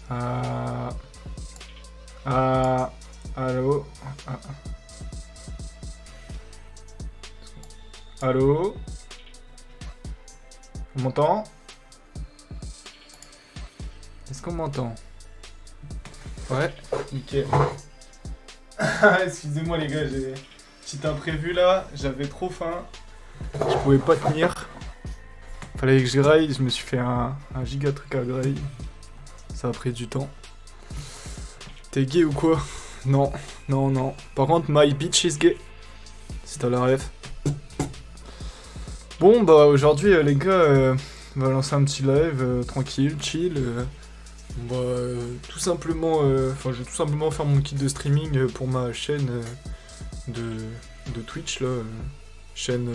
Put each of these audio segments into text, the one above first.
Ah, ah, allô? Ah, allô? On m'entend? Est-ce qu'on m'entend? Ouais, nickel. Excusez-moi les gars, j'ai petit imprévu là, j'avais trop faim, je pouvais pas tenir. Fallait que je graille, je me suis fait un giga truc à graille. Ça a pris du temps. T'es gay ou quoi? Non, non, non. Par contre, my bitch is gay. Si t'as la ref. Bon, bah aujourd'hui, les gars, on va lancer un petit live tranquille, chill. Tout simplement, enfin, je vais tout simplement faire mon kit de streaming pour ma chaîne de, de Twitch là. Chaîne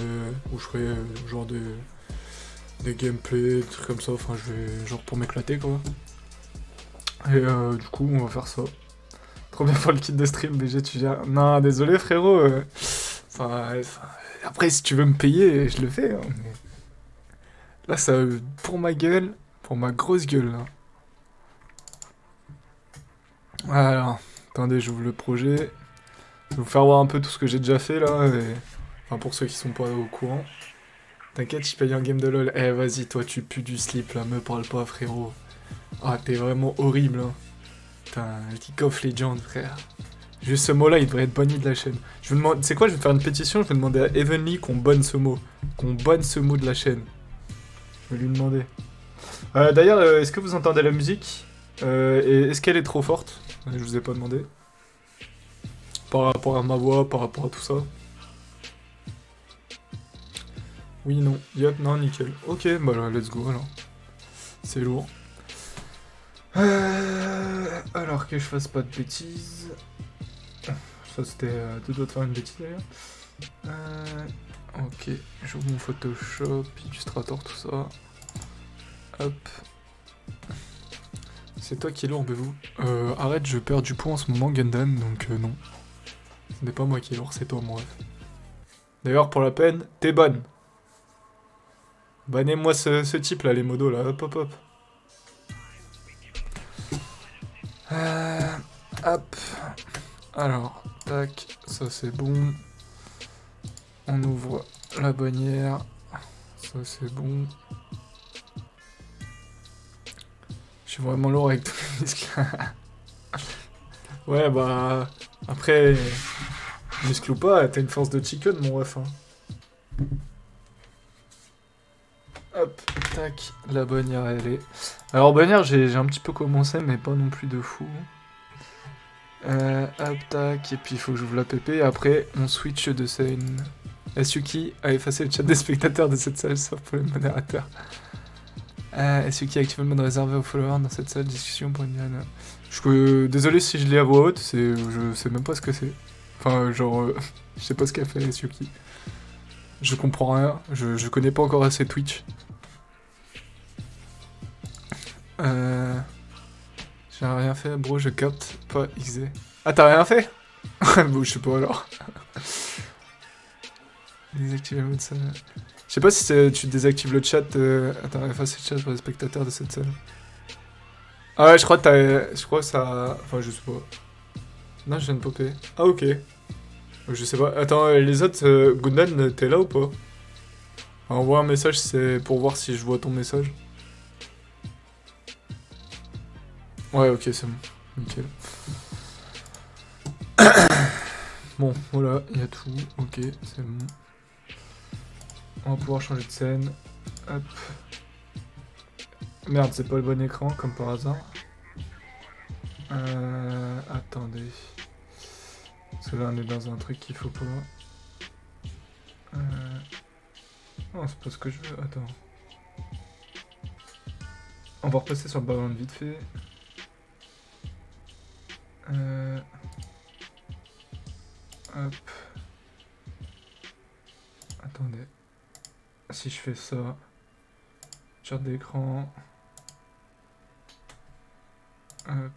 où je ferai genre des gameplays, des trucs comme ça. Enfin, je vais genre pour m'éclater quoi. Et du coup, on va faire ça. Trop bien pour le kit de stream, BG, tu viens. Non, désolé frérot. Après, si tu veux me payer, je le fais. Hein, mais là, ça, pour ma gueule, pour ma grosse gueule. Là. Alors, attendez, j'ouvre le projet. Je vais vous faire voir un peu tout ce que j'ai déjà fait là. Enfin, pour ceux qui sont pas au courant. T'inquiète, je paye un game de LoL. Eh, vas-y, toi, tu pues du slip là, me parle pas, frérot. Ah, t'es vraiment horrible. Hein. Putain, League of Legends, frère. Juste ce mot-là, il devrait être banni de la chaîne. Je vais demander, c'est quoi, je vais faire une pétition, je vais demander à Evenly qu'on banne ce mot. Qu'on banne ce mot de la chaîne. Je vais lui demander. D'ailleurs, est-ce que vous entendez la musique et est-ce qu'elle est trop forte? Je vous ai pas demandé. Par rapport à ma voix, par rapport à tout ça. Oui, non. Yep, non, nickel. Ok, bah là, let's go alors. C'est lourd. Alors que je fasse pas de bêtises. Ça, c'était deux doigts de faire une bêtise d'ailleurs. Ok, j'ouvre mon Photoshop, Illustrator, tout ça. Hop. C'est toi qui est lourd, vous. Arrête, je perds du poids en ce moment, Gundam, donc non. Ce n'est pas moi qui est lourd, c'est toi, mon ref. D'ailleurs, pour la peine, t'es bonne. Bannez-moi ce type là, les modos là, hop hop hop. Hop. Alors, tac, ça c'est bon. On ouvre la bannière. Ça c'est bon. Je suis vraiment lourd avec tous les muscles. Ouais, bah. Après, muscle ou pas, t'as une force de chicken, mon ref. Hein. Hop, tac, la bannière elle est. Alors, bannière, j'ai un petit peu commencé, mais pas non plus de fou. Hop, tac, et puis il faut que j'ouvre la PP. Et après, on switch de scène. Suki a effacé le chat des spectateurs de cette salle, sauf pour les modérateurs. Suki a activé le mode réservé aux followers dans cette salle discussion pour une. Désolé si je l'ai à voix haute, je sais même pas ce que c'est. Enfin, genre, je sais pas ce qu'a fait Suki. Je comprends rien, je connais pas encore assez Twitch. J'ai rien fait, bro, je capte pas XD. Ah, t'as rien fait? Bon, je sais pas alors. Désactiver le mode salle. Je sais pas si tu désactives le chat. Attends, effacer le chat pour les spectateurs de cette salle. Ah ouais, je crois que je crois que ça. Enfin, je sais pas. Non, je viens de popper. Ah, ok. Je sais pas. Attends, les autres, Gundan, t'es là ou pas? Envoie un message, c'est pour voir si je vois ton message. Ouais, ok, c'est bon. Nickel. Bon, voilà, il y a tout. Ok, c'est bon. On va pouvoir changer de scène. Hop. Merde, c'est pas le bon écran, comme par hasard. Attendez. Parce que là, on est dans un truc qu'il faut pas. Non, c'est pas ce que je veux. Attends. On va repasser sur le ballon vite fait. Hop. Attendez. Si je fais ça. Chat d'écran. Hop.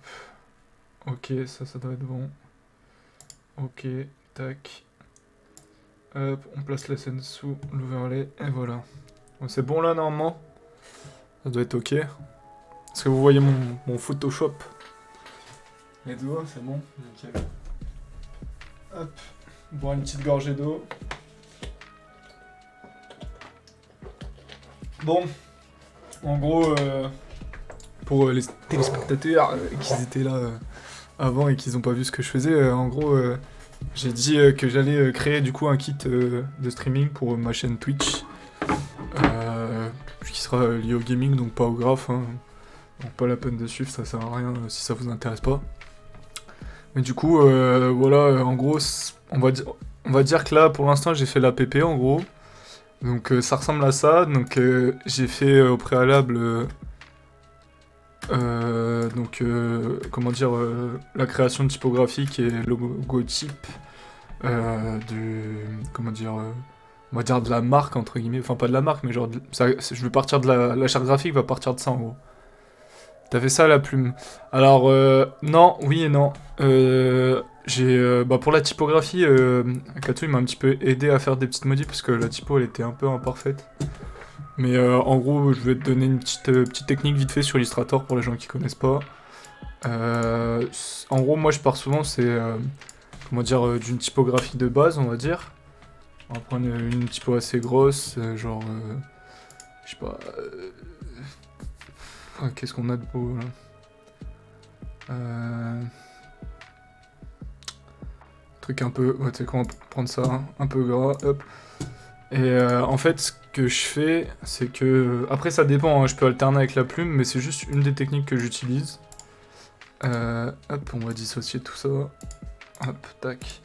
Ok, ça doit être bon. Ok, tac. Hop, on place la scène sous l'overlay. Et voilà. Bon, c'est bon là, normalement. Ça doit être ok. Est-ce que vous voyez mon Photoshop? Les doigts, c'est bon? Nickel. Hop, boire une petite gorgée d'eau. Bon, en gros, pour les téléspectateurs qui étaient là avant et qui n'ont pas vu ce que je faisais, en gros, j'ai dit que j'allais créer du coup un kit de streaming pour ma chaîne Twitch, qui sera lié au gaming, donc pas au graphe, hein. Donc pas la peine de suivre, ça sert à rien si ça vous intéresse pas. Mais du coup, voilà, en gros, on va dire que là, pour l'instant, j'ai fait l'APP en gros. Donc ça ressemble à ça. Donc j'ai fait au préalable, comment dire, la création de typographique et logotype comment dire, on va dire de la marque entre guillemets. Enfin pas de la marque, mais genre, je vais partir de la charte graphique va partir de ça en gros. T'as fait ça à la plume. Alors, non, oui et non. Pour la typographie, Katsu il m'a un petit peu aidé à faire des petites modifs parce que la typo elle était un peu imparfaite. Mais en gros, je vais te donner une petite technique vite fait sur Illustrator pour les gens qui connaissent pas. En gros, moi je pars souvent, c'est comment dire, d'une typographie de base, on va dire. On va prendre une typo assez grosse, genre, je sais pas. Qu'est-ce qu'on a de beau là? Truc un peu. Ouais, tu sais quoi, on va prendre ça, hein, un peu gras, hop. Et en fait, ce que je fais, c'est que. Après, ça dépend, hein, je peux alterner avec la plume, mais c'est juste une des techniques que j'utilise. Hop, on va dissocier tout ça. Hop, tac.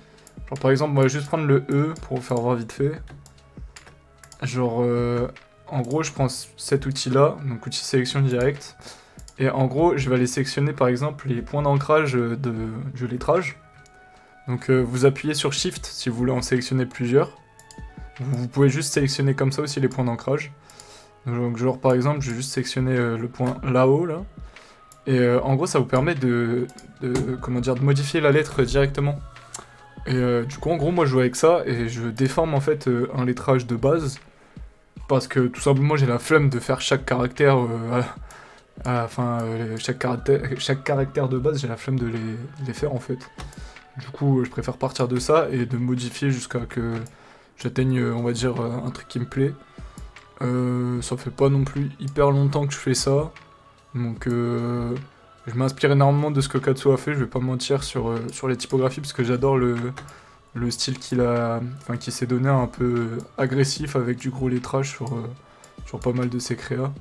Genre, par exemple, on va juste prendre le E pour vous faire voir vite fait. Genre. En gros, je prends cet outil-là, donc outil sélection directe, et en gros, je vais aller sélectionner par exemple les points d'ancrage du lettrage. Donc vous appuyez sur Shift si vous voulez en sélectionner plusieurs. Vous pouvez juste sélectionner comme ça aussi les points d'ancrage. Donc genre par exemple, je vais juste sélectionner le point là-haut, là. Et en gros, ça vous permet comment dire, de modifier la lettre directement. Et du coup, en gros, moi je joue avec ça et je déforme en fait un lettrage de base. Parce que tout simplement j'ai la flemme de faire chaque caractère, chaque caractère de base, j'ai la flemme de les faire en fait. Du coup je préfère partir de ça et de modifier jusqu'à que j'atteigne, on va dire, un truc qui me plaît. Ça fait pas non plus hyper longtemps que je fais ça, donc je m'inspire énormément de ce que Katsu a fait, je vais pas mentir sur les typographies parce que j'adore le style qu'il s'est donné un peu agressif avec du gros lettrage sur pas mal de ses créas.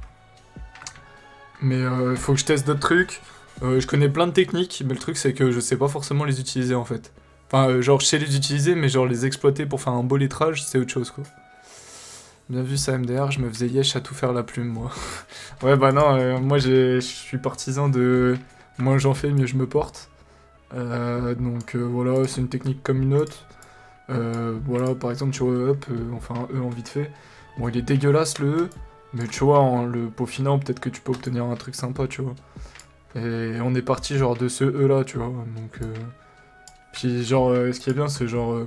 Mais il faut que je teste d'autres trucs. Je connais plein de techniques, mais le truc c'est que je sais pas forcément les utiliser en fait. Enfin, genre je sais les utiliser, mais genre les exploiter pour faire un beau lettrage, c'est autre chose quoi. Bien vu ça MDR, je me faisais yesh à tout faire la plume moi. Ouais bah non, moi je suis partisan de moins j'en fais, mieux je me porte. Donc voilà, c'est une technique comme une autre. Voilà, par exemple, tu vois, hop, enfin un E en vite fait. Bon, il est dégueulasse le E, mais tu vois, en le peaufinant, peut-être que tu peux obtenir un truc sympa, tu vois. Et on est parti genre de ce E là, tu vois. Donc, puis genre, ce qui est bien, c'est genre,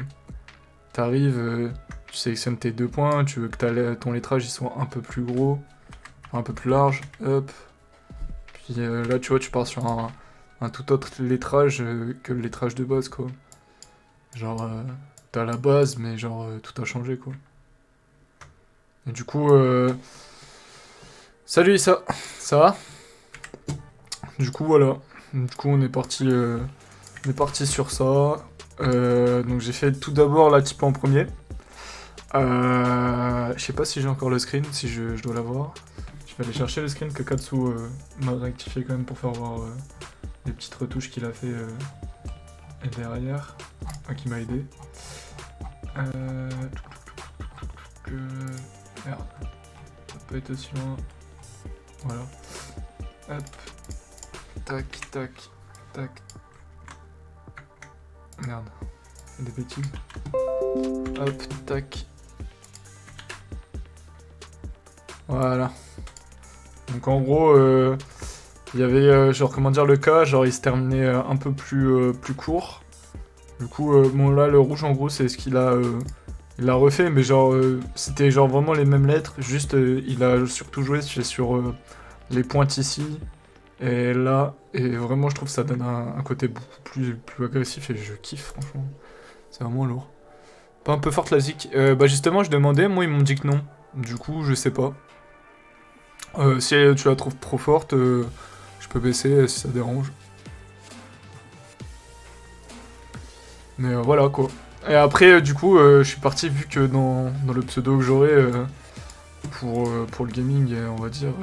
t'arrives, tu sélectionnes tes 2 points, tu veux que ton lettrage il soit un peu plus gros, un peu plus large, hop. Puis là, tu vois, tu pars sur un tout autre lettrage que le lettrage de base, quoi. Genre, t'as la base, mais genre, tout a changé, quoi. Et du coup, salut Issa, ça va? Du coup, voilà. Du coup, on est parti sur ça. Donc, j'ai fait tout d'abord la typo en premier. Je sais pas si j'ai encore le screen, si je dois l'avoir. Je vais aller chercher le screen que Katsu m'a rectifié quand même pour faire voir les petites retouches qu'il a fait derrière. Enfin, qui m'a aidé. Merde. Ça peut être aussi loin. Voilà. Hop. Tac, tac, tac. Merde. Des bêtises. Hop, tac. Voilà. Donc en gros, il y avait, genre, comment dire, le cas, genre il se terminait un peu plus court. Du coup, bon là, le rouge en gros, c'est ce qu'il a... il l'a refait, mais genre, c'était genre vraiment les mêmes lettres, juste il a surtout joué sur les pointes ici, Et là, et vraiment, je trouve que ça donne un côté beaucoup plus agressif et je kiffe, franchement. C'est vraiment lourd. Pas un peu forte la zik. Bah justement, je demandais, moi ils m'ont dit que non. Du coup, je sais pas. Si tu la trouves trop forte, je peux baisser si ça dérange. Mais voilà quoi. Et après, du coup, je suis parti, vu que dans le pseudo que j'aurai pour le gaming, on va dire,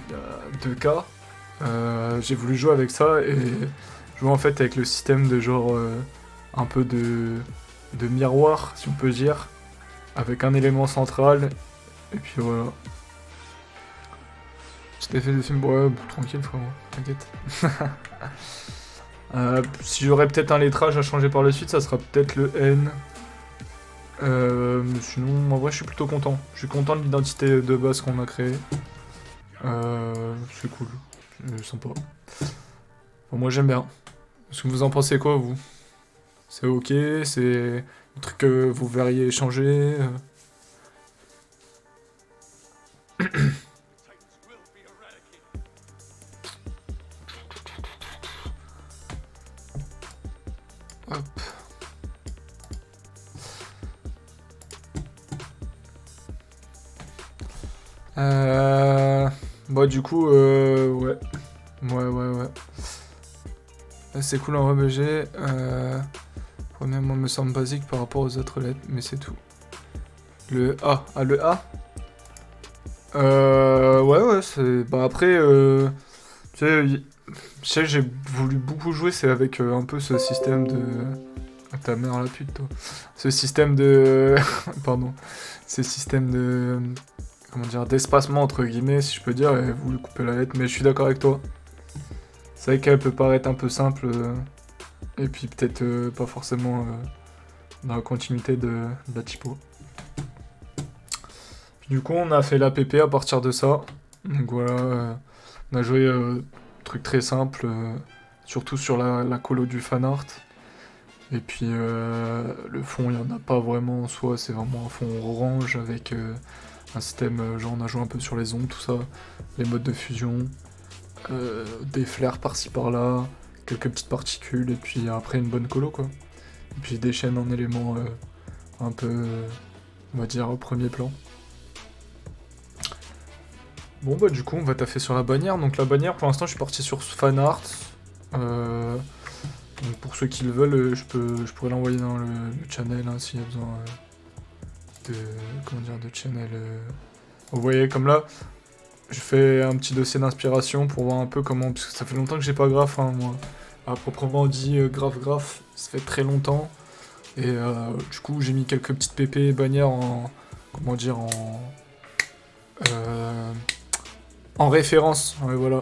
il y a 2K, j'ai voulu jouer avec ça et jouer en fait avec le système de genre un peu de miroir, si on peut dire, avec un élément central, et puis voilà. Cet effet de film, ouais, tranquille frérot, t'inquiète. Si j'aurais peut-être un lettrage à changer par la suite, ça sera peut-être le N. Mais sinon, en vrai, je suis plutôt content. Je suis content de l'identité de base qu'on a créée. C'est cool, c'est sympa. Bon, moi j'aime bien. Est-ce que vous en pensez quoi, vous? C'est ok? C'est un truc que vous verriez changer? Hop. Bah du coup, ouais. Ouais. C'est cool en RBG. Premièrement, me semble basique par rapport aux autres lettres, mais c'est tout. Le A. Ah, le A? Ouais, c'est... Bah après, tu sais, je sais, j'ai voulu beaucoup jouer, c'est avec un peu ce système de... Ah, ta mère la pute, toi. Ce système de... Pardon. Ce système de... Comment dire? D'espacement, entre guillemets, si je peux dire, et voulu couper la lettre, mais je suis d'accord avec toi. C'est vrai qu'elle peut paraître un peu simple, et puis peut-être pas forcément dans la continuité de la typo. Du coup, on a fait l'APP à partir de ça. Donc voilà, on a joué truc très simple, surtout sur la colo du fanart. Et puis le fond, il n'y en a pas vraiment en soi, c'est vraiment un fond orange avec un système, genre on a joué un peu sur les ondes, tout ça, les modes de fusion, des flares par-ci par-là, quelques petites particules, et puis après une bonne colo quoi. Et puis des chaînes en éléments un peu, on va dire, au premier plan. Bon bah du coup on va taffer sur la bannière. Donc la bannière pour l'instant je suis parti sur fanart. Donc pour ceux qui le veulent je pourrais l'envoyer dans le channel hein, s'il y a besoin de. Comment dire, de channel. Vous voyez comme là je fais un petit dossier d'inspiration pour voir un peu comment. Parce que ça fait longtemps que j'ai pas graph hein, moi. À proprement dit graph, ça fait très longtemps. Et du coup j'ai mis quelques petites pp bannières en. Comment dire en référence, ouais, voilà,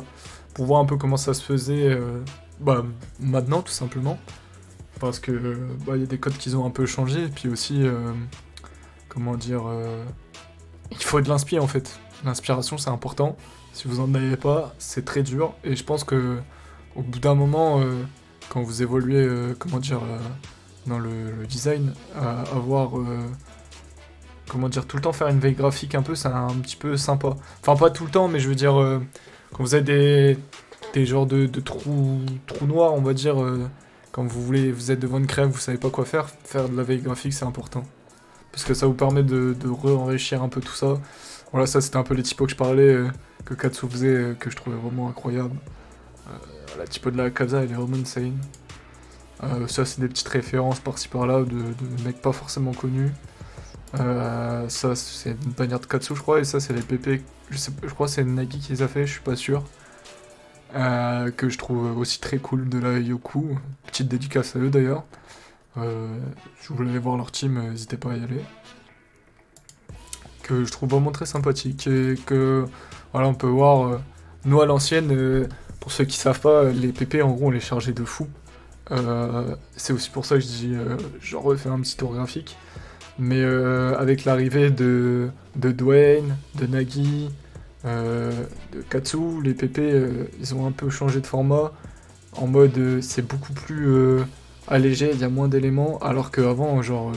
pour voir un peu comment ça se faisait bah, maintenant tout simplement, parce que bah, y a des codes qui ont un peu changé, et puis aussi, comment dire, il faut de l'inspi en fait, l'inspiration c'est important, si vous en avez pas, c'est très dur, et je pense que au bout d'un moment, quand vous évoluez, comment dire, dans le design, avoir comment dire, tout le temps faire une veille graphique un peu, c'est un petit peu sympa. Enfin, pas tout le temps, mais je veux dire, quand vous avez des genres de trous noirs, on va dire, quand vous êtes devant une crème, vous savez pas quoi faire de la veille graphique, c'est important. Parce que ça vous permet de re-enrichir un peu tout ça. Voilà, ça c'était un peu les typos que je parlais, que Katsu faisait, que je trouvais vraiment incroyable. La typo de la Kaza, elle est vraiment insane. Ça, c'est des petites références par-ci par-là de mecs pas forcément connus. Ça c'est une bannière de Katsu je crois, et ça c'est les PP, je crois que c'est Nagi qui les a fait, je suis pas sûr. Que je trouve aussi très cool de la Yoku, petite dédicace à eux d'ailleurs. Si vous voulez aller voir leur team, n'hésitez pas à y aller. Que je trouve vraiment très sympathique, et que voilà on peut voir, nous à l'ancienne, pour ceux qui savent pas, les PP en gros on les chargeait de fou. C'est aussi pour ça que je dis, j'en refais un petit tour graphique. Mais avec l'arrivée de Dwayne, de Nagi, de Katsu, les PP, ils ont un peu changé de format. En mode, c'est beaucoup plus allégé, il y a moins d'éléments. Alors qu'avant, genre,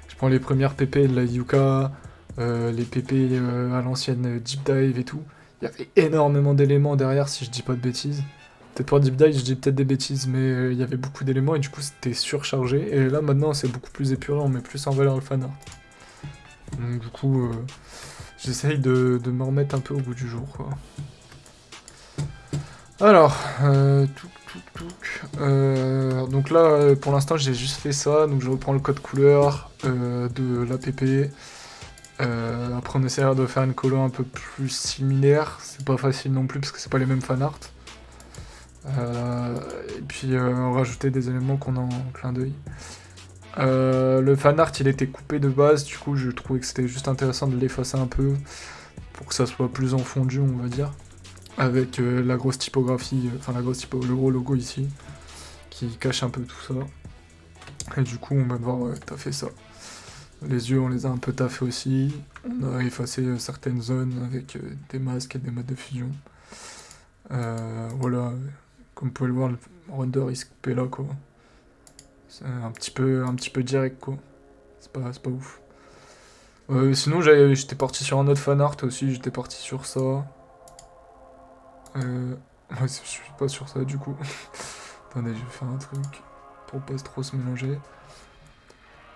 je prends les premières PP de la Yuka, les PP à l'ancienne Deep Dive et tout. Il y avait énormément d'éléments derrière, si je dis pas de bêtises. Peut-être pour Deep Dive, je dis peut-être des bêtises, mais il y avait beaucoup d'éléments et du coup c'était surchargé. Et là maintenant c'est beaucoup plus épuré, on met plus en valeur le fanart. Donc du coup, j'essaye de me remettre un peu au goût du jour, quoi. Alors, donc là, pour l'instant, j'ai juste fait ça. Donc je reprends le code couleur de l'app. Après, on essaiera de faire une colo un peu plus similaire. C'est pas facile non plus parce que c'est pas les mêmes fanarts. Et puis rajouter des éléments qu'on a en clin d'œil. Le fanart, il était coupé de base. Du coup, je trouvais que c'était juste intéressant de l'effacer un peu pour que ça soit plus en fondu, on va dire. Avec la grosse typographie, le gros logo ici, qui cache un peu tout ça. Et du coup, on va devoir taffer ça. Les yeux, on les a un peu taffés aussi. On a effacé certaines zones avec des masques et des modes de fusion. Voilà, comme vous pouvez le voir, le render il se coupait là, quoi. C'est un petit peu direct, quoi. C'est pas ouf. Sinon, j'étais parti sur un autre fanart aussi, j'étais parti sur ça. Ouais, je suis pas sur ça du coup. Attendez, je vais faire un truc pour pas trop se mélanger.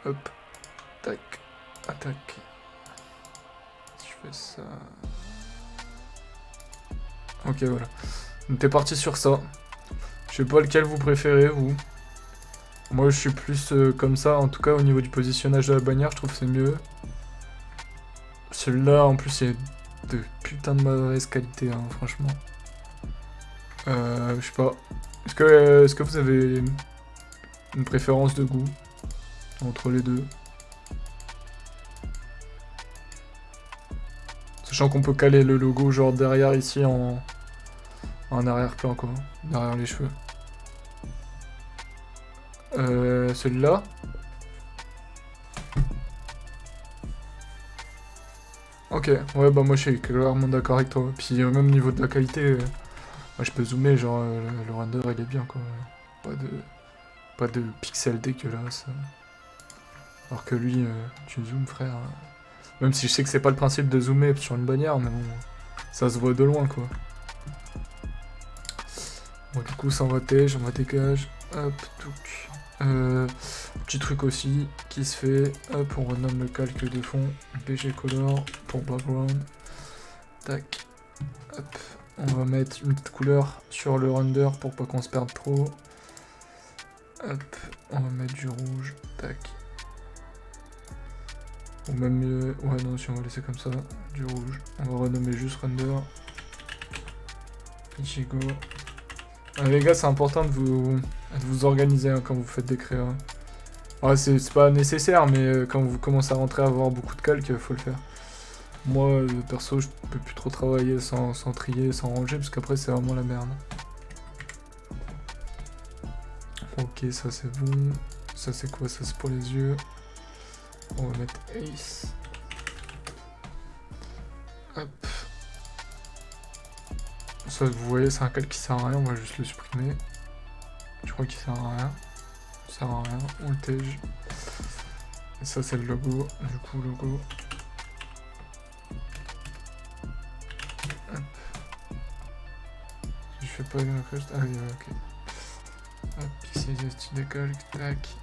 Hop, tac, attaque. Si je fais ça. Ok, voilà. Donc t'es parti sur ça. Je sais pas lequel vous préférez, vous. Moi, je suis plus comme ça. En tout cas, au niveau du positionnage de la bannière, je trouve que c'est mieux. Celui-là, en plus, il est de putain de mauvaise qualité, hein, franchement. Je sais pas. Est-ce que vous avez une préférence de goût entre les deux? Sachant qu'on peut caler le logo genre derrière ici en arrière-plan, quoi. Derrière les cheveux. Celui-là. Ok, ouais, bah moi je suis clairement d'accord avec toi. Puis même niveau de la qualité, moi je peux zoomer, genre le render il est bien, quoi. Pas de pixels dégueulasses. Alors que lui, tu zoomes, frère. Même si je sais que c'est pas le principe de zoomer sur une bannière, mais bon, ça se voit de loin, quoi. Bon, du coup, ça j'en dégage. Hop, touc. Petit truc aussi qui se fait. Hop, on renomme le calque de fond. BG Color pour background. Tac. Hop. On va mettre une petite couleur sur le render pour pas qu'on se perde trop. Hop. On va mettre du rouge. Tac. Ou même mieux. Ouais, non, si on va laisser comme ça. Du rouge. On va renommer juste render. Ichigo. Les gars, c'est important de vous organiser hein, quand vous faites des créas. Ouais, c'est pas nécessaire, mais quand vous commencez à rentrer à avoir beaucoup de calques, faut le faire. Moi, perso, je peux plus trop travailler sans trier, sans ranger, parce qu'après, c'est vraiment la merde. Ok, ça c'est bon. Ça c'est quoi? Ça c'est pour les yeux. On va mettre Ace. Hop. Ça, vous voyez, c'est un calque qui sert à rien, on va juste le supprimer. Je crois qu'il sert à rien. Ça sert à rien, on le tège. Et ça, c'est le logo. Du coup, logo. Hop. Si je fais pas une requête. Ah oui, ok. Hop, ici, des styles de calque. Tac.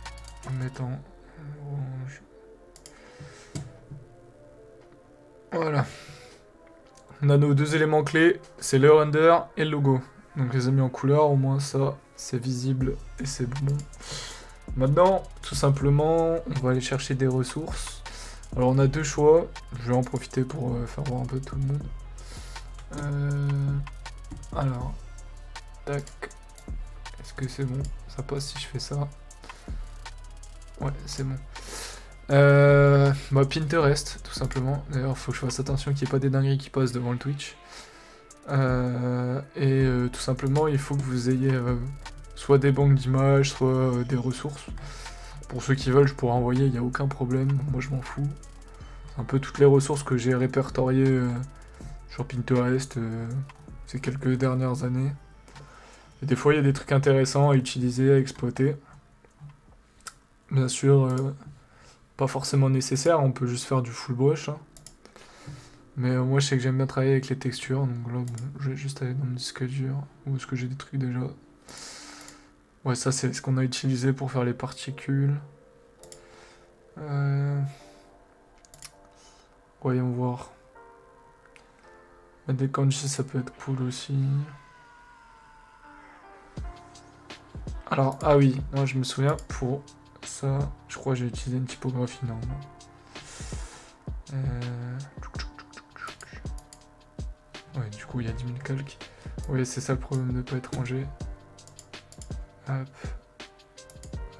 En mettant orange. Voilà. On a nos deux éléments clés, c'est le render et le logo. Donc je les ai mis en couleur, au moins ça, c'est visible et c'est bon. Maintenant, tout simplement, on va aller chercher des ressources. Alors on a deux choix, je vais en profiter pour faire voir un peu tout le monde. Alors, tac. Est-ce que c'est bon? Ça passe si je fais ça? Ouais, c'est bon. Pinterest, tout simplement. D'ailleurs, faut que je fasse attention qu'il n'y ait pas des dingueries qui passent devant le Twitch. Tout simplement, il faut que vous ayez soit des banques d'images, soit des ressources. Pour ceux qui veulent, je pourrais envoyer, il n'y a aucun problème. Moi, je m'en fous. C'est un peu toutes les ressources que j'ai répertoriées sur Pinterest ces quelques dernières années. Et des fois, il y a des trucs intéressants à utiliser, à exploiter. Bien sûr... pas forcément nécessaire, on peut juste faire du full brush. Hein. Mais moi, je sais que j'aime bien travailler avec les textures, donc là, bon, je vais juste aller dans mon disque dur. Où est-ce que j'ai des trucs déjà? Ouais, ça, c'est ce qu'on a utilisé pour faire les particules. Voyons voir. Des kanji, ça peut être cool aussi. Alors, ah oui, non, je me souviens, pour ça, je crois que j'ai utilisé une typographie normale. Ouais, du coup, il y a 10 000 calques. Oui, c'est ça le problème de ne pas être rangé. Hop.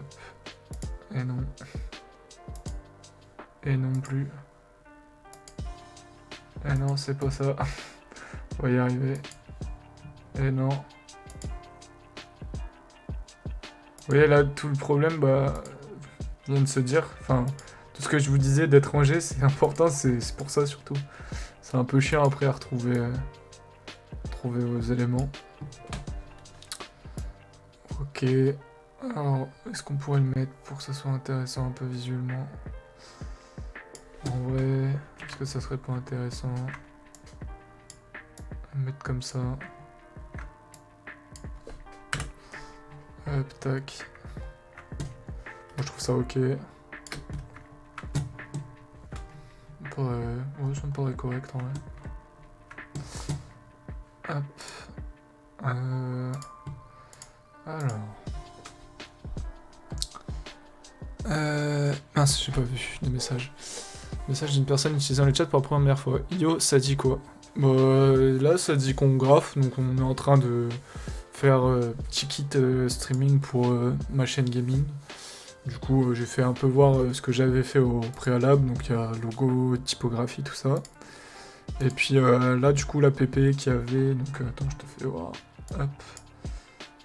Hop. Et non. Et non plus. Et non, c'est pas ça. On va y arriver. Et non. Vous voyez là, tout le problème, bah, vient de se dire. Enfin, tout ce que je vous disais d'être rangé, c'est important, c'est pour ça surtout. C'est un peu chiant après à retrouver trouver vos éléments. Ok. Alors, est-ce qu'on pourrait le mettre pour que ça soit intéressant un peu visuellement? En vrai, est-ce que ça serait pas intéressant? Le mettre comme ça. Hop, tac. Moi, je trouve ça ok. Ouais, ça me paraît correct en vrai. Hop. Alors. Mince, j'ai pas vu des messages. Message d'une personne utilisant le chat pour la première fois. Yo, ça dit quoi? Là, ça dit qu'on graffe, donc on est en train de faire petit kit streaming pour ma chaîne gaming. Du coup, j'ai fait un peu voir ce que j'avais fait au préalable, donc il y a logo, typographie, tout ça. Et puis là, du coup, la PP qu'il y avait, donc attends, je te fais voir. Hop.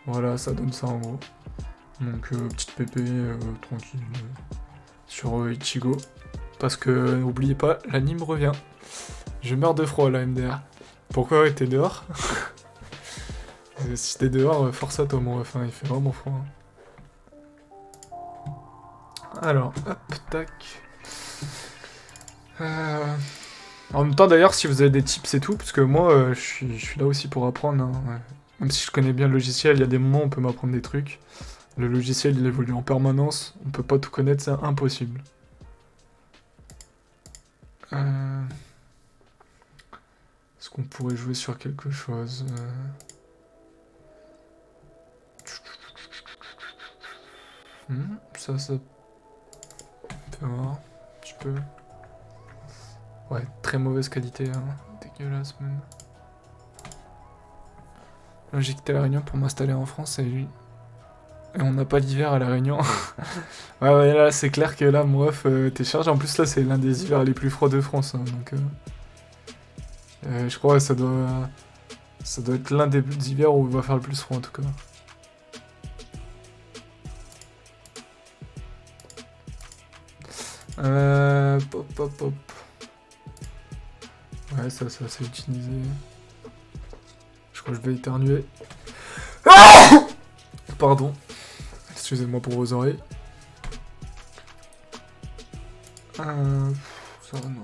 Voilà, ça donne ça en gros. Donc, petite PP tranquille sur Ichigo. Parce que, n'oubliez pas, l'anime revient. Je meurs de froid là, MDR. Pourquoi t'es dehors? Si t'es dehors, force à toi, mon ref, il fait vraiment froid. Alors, hop, tac. En même temps, d'ailleurs, si vous avez des tips et tout, parce que moi, je suis là aussi pour apprendre. Hein, ouais. Même si je connais bien le logiciel, il y a des moments où on peut m'apprendre des trucs. Le logiciel, il évolue en permanence. On peut pas tout connaître, c'est impossible. Est-ce qu'on pourrait jouer sur quelque chose ça peut voir un petit peu. Ouais, très mauvaise qualité, hein. Dégueulasse même. Là, j'ai quitté la Réunion pour m'installer en France et on n'a pas d'hiver à la Réunion. ouais, là, c'est clair que là, mon ref, t'es chargé. En plus, là, c'est l'un des hivers les plus froids de France, hein, donc je crois que ça doit être l'un des hivers où il va faire le plus froid en tout cas. Pop. Ouais, ça c'est utilisé. Je crois que je vais éternuer. Pardon. Excusez-moi pour vos oreilles. Ça non.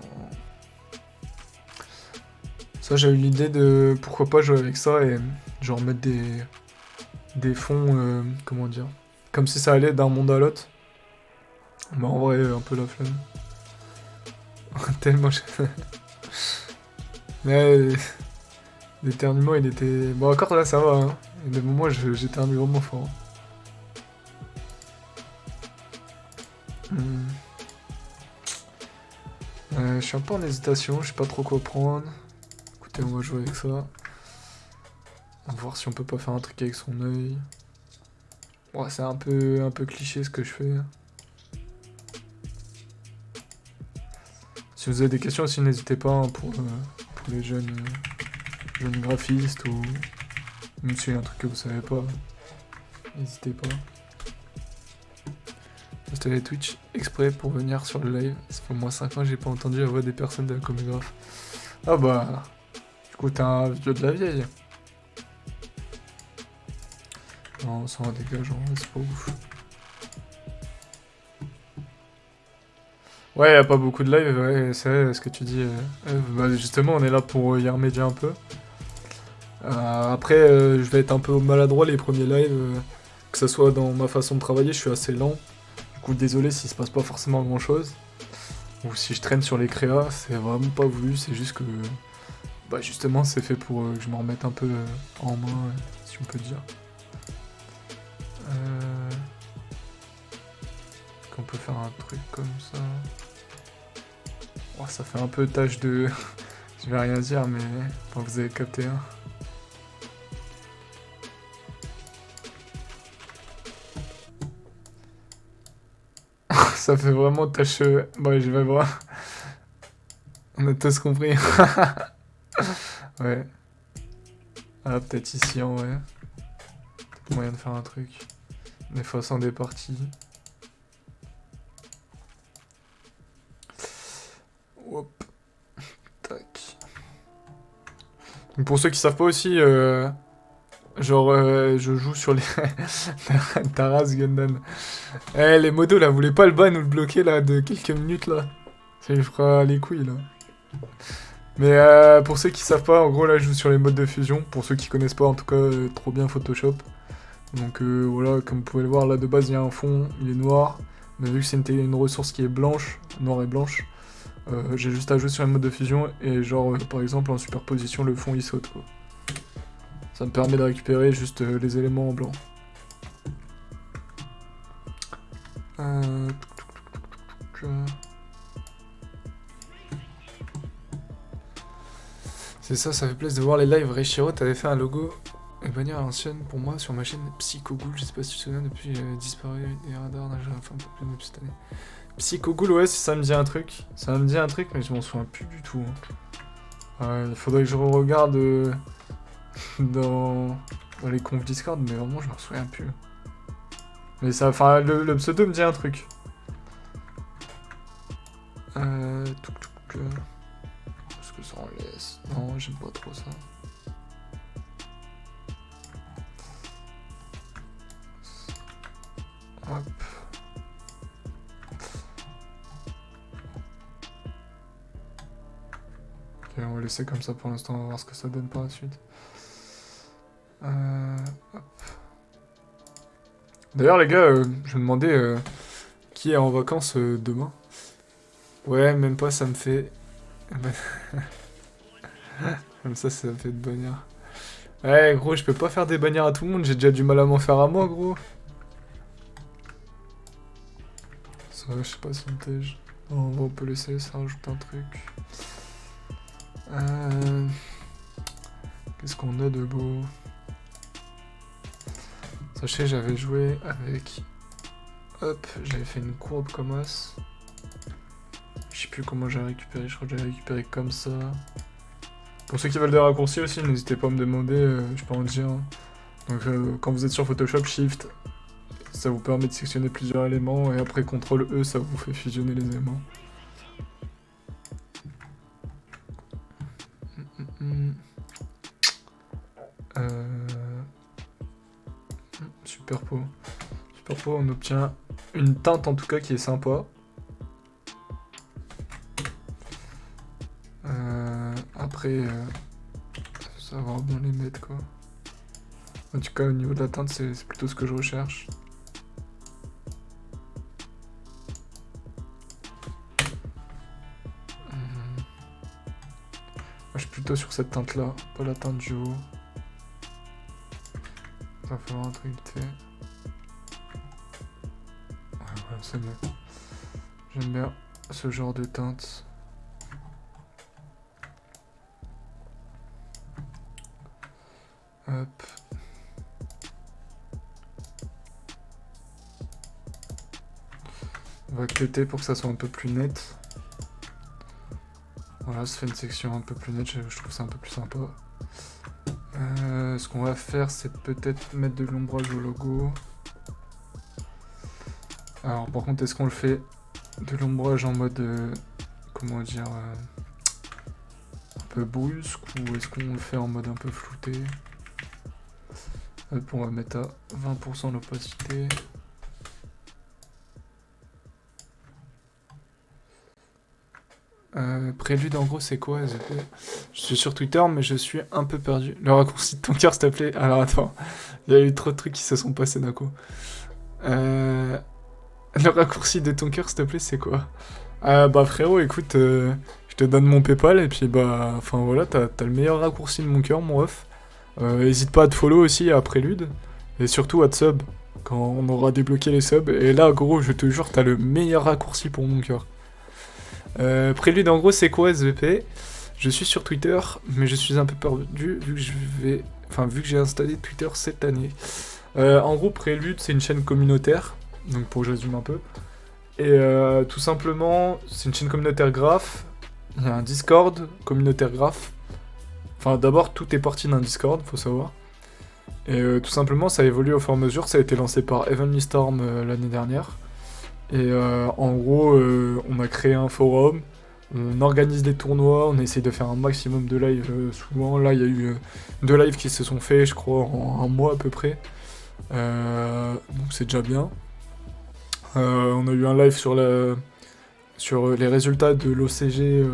Ça j'ai eu l'idée de pourquoi pas jouer avec ça et genre mettre des fonds, comment dire, comme si ça allait d'un monde à l'autre. Mais en vrai, un peu la flemme. Tellement... Mais l'éternuement, il était... Bon, encore là, ça va, hein. Et des moments, j'éternue vraiment fort. Je suis un peu en hésitation, je sais pas trop quoi prendre. Écoutez, on va jouer avec ça. On va voir si on peut pas faire un truc avec son œil. Ouais, c'est un peu cliché ce que je fais. Si vous avez des questions aussi, n'hésitez pas hein, pour les jeunes graphistes ou même s'il y a un truc que vous savez pas, n'hésitez pas. J'ai installé Twitch exprès pour venir sur le live. Ça fait au moins 5 ans que j'ai pas entendu la voix des personnes de la chorégraphe. Ah bah, du coup t'es un vieux de la vieille. Non, ça en dégage, c'est pas ouf. Ouais, y a pas beaucoup de live, ouais, c'est vrai ce que tu dis. Bah, justement, on est là pour y remédier un peu. Après, je vais être un peu maladroit les premiers lives, que ce soit dans ma façon de travailler, je suis assez lent. Du coup, désolé s'il se passe pas forcément grand chose. Ou si je traîne sur les créas, c'est vraiment pas voulu, c'est juste que. Bah, justement, c'est fait pour que je me remette un peu en main, si on peut dire. Qu'on peut faire un truc comme ça. Oh, ça fait un peu tâche de. Je vais rien dire, mais enfin, vous avez capté, hein. Ça fait vraiment tâche. Bon, je vais voir. On a tous compris. Ouais. Ah, peut-être ici en vrai. Peut-être moyen de faire un truc. Des fois sans des parties. Hop. Tac. Donc pour ceux qui savent pas aussi, genre, je joue sur les. Taras Gundam. Eh, les modos là, vous voulez pas le ban ou le bloquer là de quelques minutes là? Ça lui fera les couilles là. Mais pour ceux qui savent pas, en gros là je joue sur les modes de fusion. Pour ceux qui connaissent pas, en tout cas, trop bien Photoshop. Donc voilà, comme vous pouvez le voir là de base il y a un fond, il est noir. Mais vu que c'est une ressource qui est blanche, noire et blanche, j'ai juste à jouer sur les modes de fusion et genre par exemple en superposition le fond il saute quoi. Ça me permet de récupérer juste les éléments en blanc. C'est ça, ça fait plaisir de voir les lives. Reichiro, t'avais fait un logo et bannière à l'ancienne pour moi sur ma chaîne Psychoghoul. Je sais pas si tu te souviens, depuis disparu des radars. J'ai fait un peu plus depuis cette année. Psychoghoul, ouais, ça me dit un truc. Ça me dit un truc, mais je m'en souviens plus du tout. Ouais, il faudrait que je regarde dans les confs Discord, mais vraiment je m'en souviens plus. Mais ça, enfin, le pseudo me dit un truc. Est-ce que ça en laisse? Non, j'aime pas trop ça. Hop. Ok, on va laisser comme ça pour l'instant, on va voir ce que ça donne par la suite. Hop. D'ailleurs les gars, je me demandais qui est en vacances demain. Ouais, même pas, ça me fait... Comme ça me fait de bannières. Ouais, gros, je peux pas faire des bannières à tout le monde, j'ai déjà du mal à m'en faire à moi, gros. Ça, je sais pas si on tège. On peut laisser, ça rajoute un truc. Qu'est-ce qu'on a de beau? Sachez, j'avais joué avec... Hop, j'avais fait une courbe comme as. Je sais plus comment j'ai récupéré, je crois que j'avais récupéré comme ça. Pour ceux qui veulent des raccourcis aussi, n'hésitez pas à me demander, je peux en dire. Donc quand vous êtes sur Photoshop, Shift, ça vous permet de sectionner plusieurs éléments, et après CTRL E, ça vous fait fusionner les éléments. Superpo. Superpo, on obtient une teinte en tout cas qui est sympa. Après, savoir bien les mettre quoi. En tout cas, au niveau de la teinte, c'est plutôt ce que je recherche. Moi, je suis plutôt sur cette teinte là, pas la teinte du haut. Ça va falloir un truc vite fait. Ouais, c'est mieux. J'aime bien ce genre de teinte. Hop. On va cutter pour que ça soit un peu plus net. Voilà, ça fait une section un peu plus nette, je trouve ça un peu plus sympa. Ce qu'on va faire, c'est peut-être mettre de l'ombrage au logo. Alors par contre, est-ce qu'on le fait de l'ombrage en mode, comment dire, un peu brusque, ou est-ce qu'on le fait en mode un peu flouté? Hop, on va mettre à 20% l'opacité. Prélude, en gros, c'est quoi, SVP? Je suis sur Twitter, mais je suis un peu perdu. Le raccourci de ton cœur, s'il te plaît. Alors, attends. Il y a eu trop de trucs qui se sont passés d'un coup. Euh... Le raccourci de ton cœur, s'il te plaît, c'est quoi? Bah, frérot, écoute, je te donne mon PayPal, et puis, bah, enfin, voilà, t'as le meilleur raccourci de mon cœur, mon ref. Hésite pas à te follow aussi à Prélude. Et surtout à te sub, quand on aura débloqué les subs. Et là, gros, je te jure, t'as le meilleur raccourci pour mon cœur. Prélude, en gros, c'est quoi SVP? Je suis sur Twitter, mais je suis un peu perdu vu que j'ai installé Twitter cette année. En gros, Prélude, c'est une chaîne communautaire, donc pour que je résume un peu. Et tout simplement, c'est une chaîne communautaire graph. Il y a un Discord communautaire graph. Enfin, d'abord, tout est parti d'un Discord, faut savoir. Et tout simplement, ça évolue au fur et à mesure. Ça a été lancé par Heavenly Storm l'année dernière. Et en gros, on a créé un forum, on organise des tournois, on essaie de faire un maximum de lives souvent. Là, il y a eu 2 lives qui se sont faits, je crois, en un mois à peu près. Donc c'est déjà bien. On a eu un live sur les résultats de l'OCG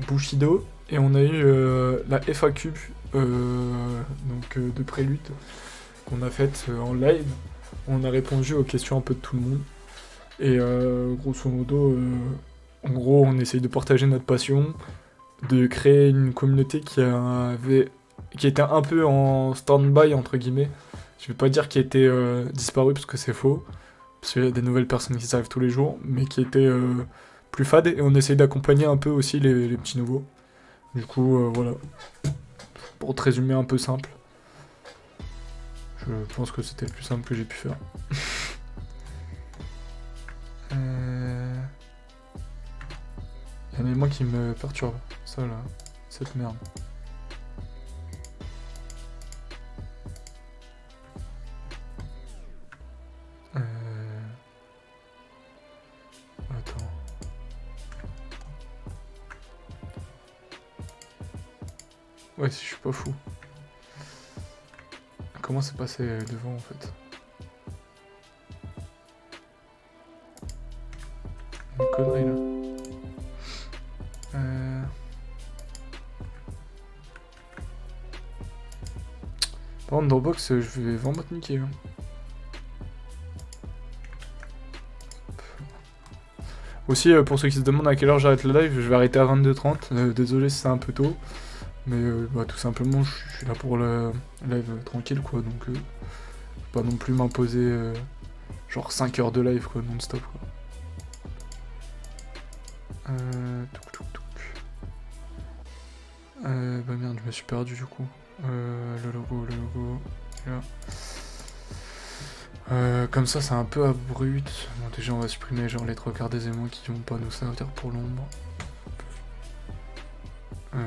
Bushido. Et on a eu la FAQ de Prélude qu'on a faite en live. On a répondu aux questions un peu de tout le monde. Et grosso modo, en gros, on essaye de partager notre passion, de créer une communauté qui était un peu en stand-by, entre guillemets. Je vais pas dire qui était disparue, parce que c'est faux, parce qu'il y a des nouvelles personnes qui s'arrivent tous les jours, mais qui était plus fade, et on essaye d'accompagner un peu aussi les petits nouveaux. Du coup, voilà. Pour te résumer un peu simple, je pense que c'était le plus simple que j'ai pu faire. Il y a un élément qui me perturbe, ça là, cette merde. Attends. Ouais, si je suis pas fou. Comment c'est passé devant en fait? Une connerie là. Par contre, Dropbox, je vais vraiment te niquer. Hein. Aussi, pour ceux qui se demandent à quelle heure j'arrête le live, je vais arrêter à 22h30. Désolé si c'est un peu tôt. Mais bah, tout simplement, je suis là pour le live tranquille, quoi. Donc, je vais pas non plus m'imposer genre 5 heures de live, quoi, non-stop, quoi. Bah merde, je me suis perdu du coup. Le logo, là. Comme ça, c'est un peu abrupt. Bon, déjà, on va supprimer genre les 3/4 des émois qui vont pas nous servir pour l'ombre. On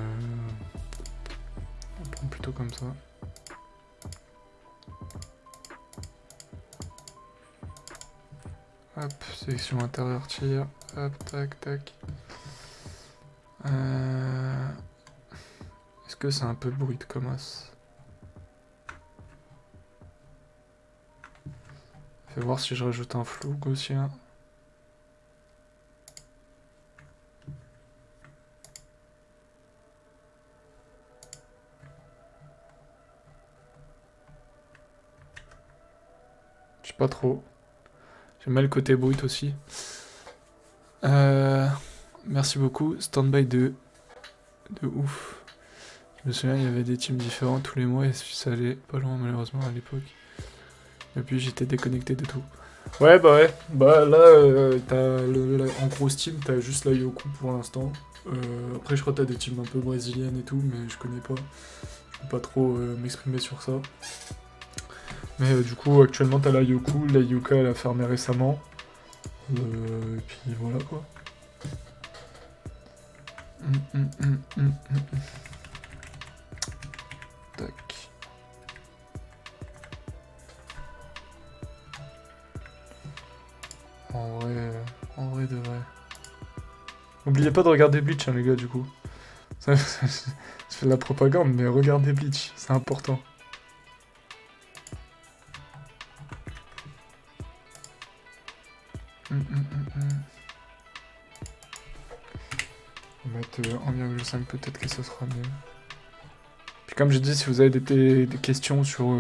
prend plutôt comme ça. Hop, sélection intérieure tir. Hop, tac, tac. Est-ce que c'est un peu brut comme as? Fais voir si je rajoute un flou gaussien. Je sais pas trop. J'aime bien le côté brut aussi. Merci beaucoup. Standby de ouf. Je me souviens, il y avait des teams différents tous les mois et ça allait pas loin malheureusement à l'époque. Et puis j'étais déconnecté de tout. Ouais, bah ouais. Bah là, en gros Steam, t'as juste la Yoku pour l'instant. Après, je crois que t'as des teams un peu brésiliennes et tout, mais je connais pas. Je peux pas trop m'exprimer sur ça. Mais du coup, actuellement, t'as la Yoku. La Yuka, elle a fermé récemment. Et puis voilà quoi. Tac. En vrai de vrai. N'oubliez pas de regarder Bleach, hein, les gars, du coup. Je fais de la propagande, mais regardez Bleach, c'est important. 5 peut-être que ça sera mieux. Puis comme j'ai dit, si vous avez des questions sur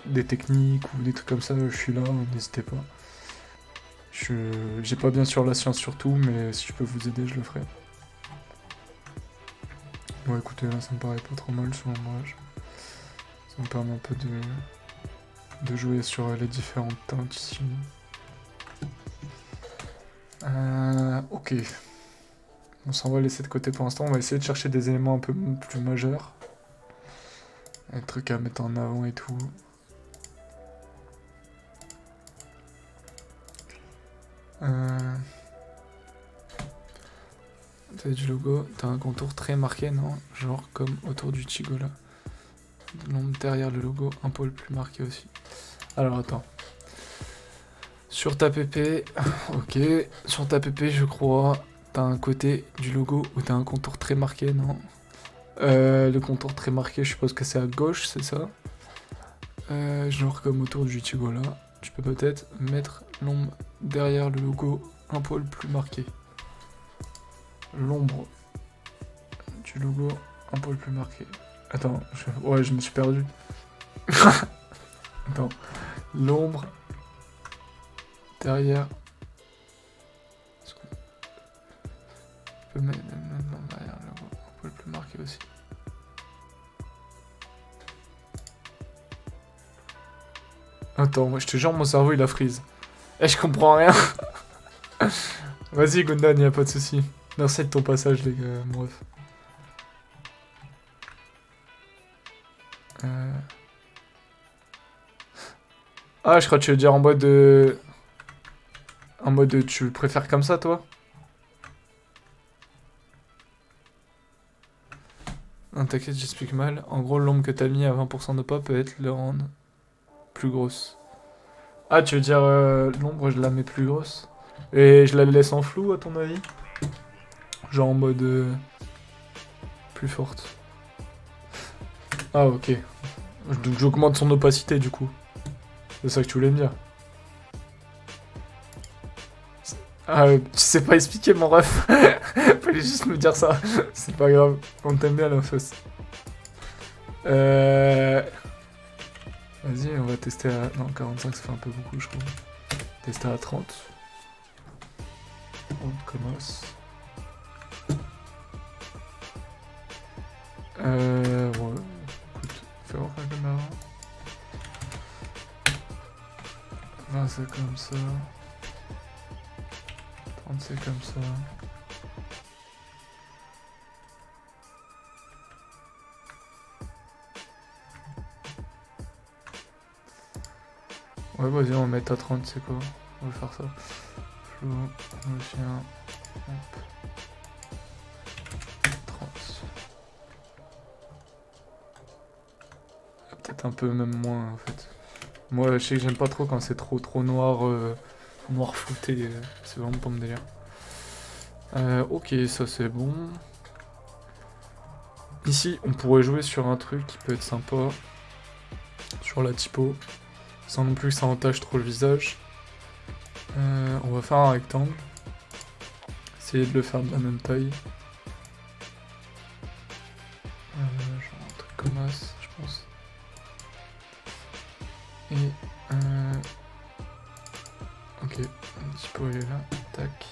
des techniques ou des trucs comme ça, je suis là, n'hésitez pas. J'ai pas bien sûr la science sur tout, mais si je peux vous aider, je le ferai. Bon écoutez, là ça me paraît pas trop mal sur l'ombrage. Ça me permet un peu de jouer sur les différentes teintes ici. Ok. On s'en va laisser de côté pour l'instant. On va essayer de chercher des éléments un peu plus majeurs. Des trucs à mettre en avant et tout. T'as du logo, t'as un contour très marqué, non? Genre comme autour du Chigola. L'ombre derrière le logo, un poil plus marqué aussi. Alors attends. Sur ta PP, ok. Sur ta PP, je crois, t'as un côté du logo où t'as un contour très marqué, non? Le contour très marqué, je suppose que c'est à gauche, c'est ça? Genre comme autour du Chigola. Tu peux peut-être mettre l'ombre derrière le logo un poil plus marqué. L'ombre du logo un poil plus marqué. Attends, ouais, je me suis perdu. Attends. L'ombre derrière. Je peux mettre l'ombre derrière le logo un poil plus marqué aussi. Attends, moi je te jure, mon cerveau il a freeze. Eh, je comprends rien. Vas-y, Gundam, y'a pas de soucis. Merci de ton passage, les gars, mon ref. Ah, je crois que tu veux dire en mode... En mode, tu le préfères comme ça, toi? Non, t'inquiète, j'explique mal. En gros, l'ombre que t'as mis à 20% de pas peut être le rendre plus grosse. Ah, tu veux dire l'ombre, je la mets plus grosse? Et je la laisse en flou, à ton avis? Genre en mode... plus forte. Ah, ok. Donc j'augmente son opacité, du coup. C'est ça que tu voulais me dire. Ah, tu sais pas expliquer, mon ref. Fallait juste me dire ça. C'est pas grave. On t'aime bien, la fausse. Vas-y, on va tester à... Non, 45, ça fait un peu beaucoup, je trouve. Tester à 30. On commence. Ouais. Écoute, fais voir quand même avant. 20, c'est comme ça. 30, c'est comme ça. Ouais, vas-y, on va mettre à 30, c'est quoi? On va faire ça. Flow, le chien. Hop. 30. Peut-être un peu même moins, en fait. Moi, je sais que j'aime pas trop quand c'est trop noir, noir flouté. C'est vraiment pas mon délire. Ok, ça c'est bon. Ici, on pourrait jouer sur un truc qui peut être sympa. Sur la typo. Sans non plus que ça entache trop le visage. On va faire un rectangle. Essayer de le faire de la même taille. Genre un truc comme ça, je pense. Et... ok, le typo il est là. Tac.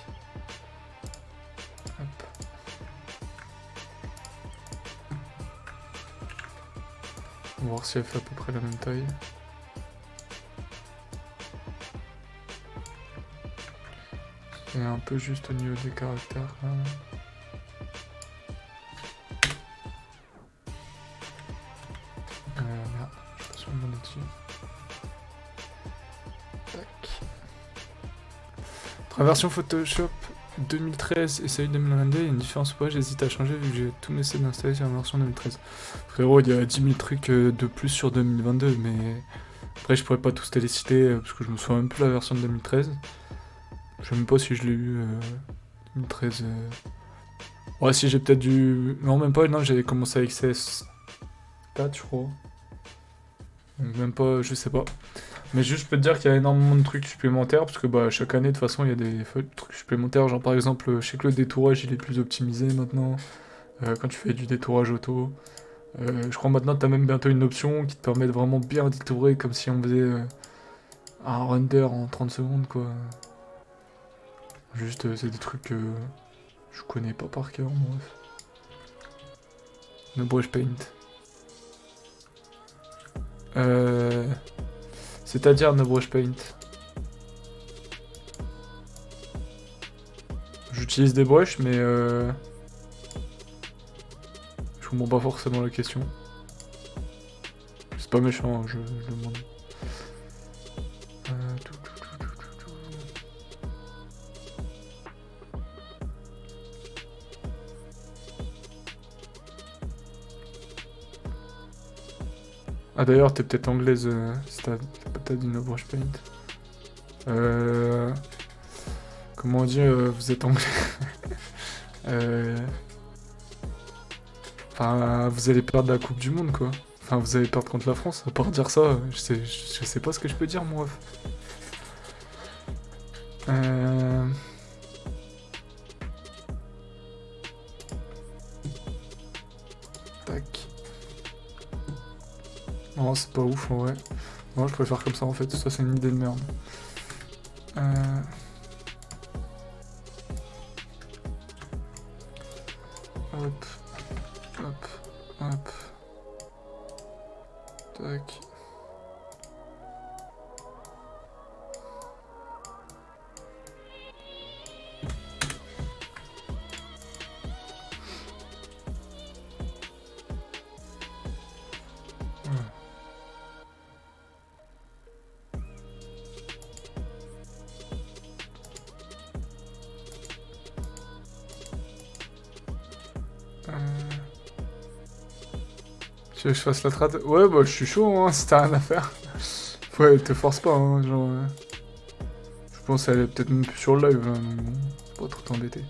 Hop. On va voir si elle fait à peu près la même taille. C'est un peu juste au niveau des caractères quand même. Merde, je suis pas sur le bon outil. Tac. Entre la version Photoshop 2013 et celle 2022, il y a une différence ou pas? J'hésite à changer vu que j'ai tous mes sets installés sur la version 2013. Frérot, il y a 10 000 trucs de plus sur 2022, mais après je pourrais pas tous te les citer parce que je me souviens même plus la version de 2013. Je sais même pas si je l'ai eu 2013. Ouais, si j'ai peut-être dû... Non, même pas, non, j'avais commencé avec CS4, je crois. Donc même pas, je sais pas. Mais juste, je peux te dire qu'il y a énormément de trucs supplémentaires, parce que bah, chaque année, de toute façon, il y a des trucs supplémentaires. Genre, par exemple, je sais que le détourage, il est plus optimisé maintenant. quand tu fais du détourage auto. Je crois maintenant t'as même bientôt une option qui te permet de vraiment bien détourer comme si on faisait un render en 30 secondes quoi. Juste c'est des trucs que je connais pas par cœur, bref. No brush paint. C'est-à-dire no brush paint. J'utilise des brushes mais je comprends pas forcément la question. C'est pas méchant, hein, je demande. Ah d'ailleurs, t'es peut-être anglaise, si t'as peut-être dit no brush paint. Comment on dit, vous êtes anglais. Enfin, vous allez perdre la Coupe du Monde, quoi. Enfin, vous allez perdre contre la France. À part dire ça, je sais pas ce que je peux dire, mon ref. Tac. Non, c'est pas ouf, en vrai. Non, je préfère comme ça, en fait. Ça, c'est une idée de merde. Hop. Hop. Hop. Tac. Tu veux que je fasse la trad? Ouais, bah je suis chaud, hein, si t'as rien à faire. Ouais, te force pas, hein, genre... Je pense qu'elle est peut-être même plus sur le live, là, donc bon, faut pas trop t'embêter.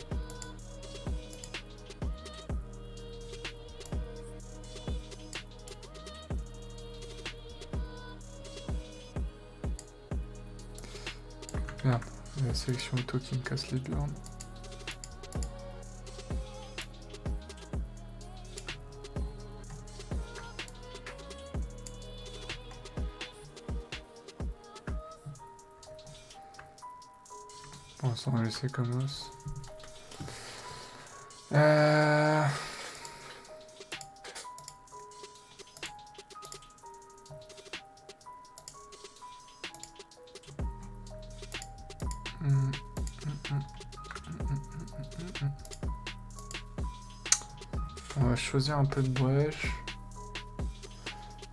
Merde, il y a la sélection auto qui me casse les burnes. Bon, ça on va laisser comme os. On va choisir un peu de brèche.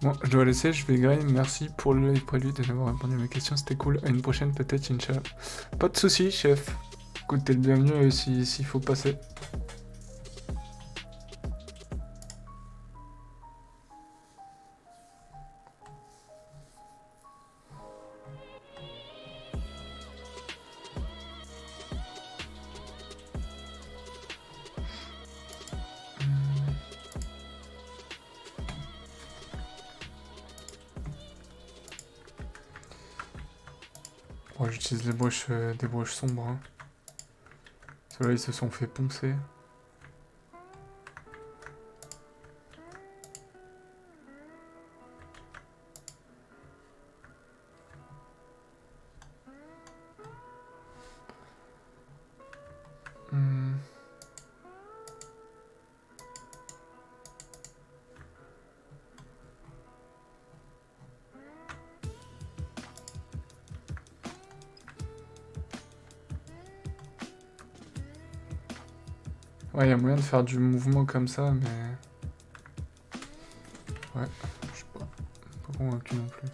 Bon, je dois laisser, je vais grind. Merci pour le live prélude et d'avoir répondu à mes questions, c'était cool. À une prochaine peut-être, Inch'Allah. Pas de soucis, chef. Écoute, t'es le bienvenu s'il faut passer. Ouais, j'utilise les brushes, des brushes sombres. Hein. Ceux-là, ils se sont fait poncer. Ouais, il y a moyen de faire du mouvement comme ça, mais... Ouais, je sais pas. Pas convaincu non plus.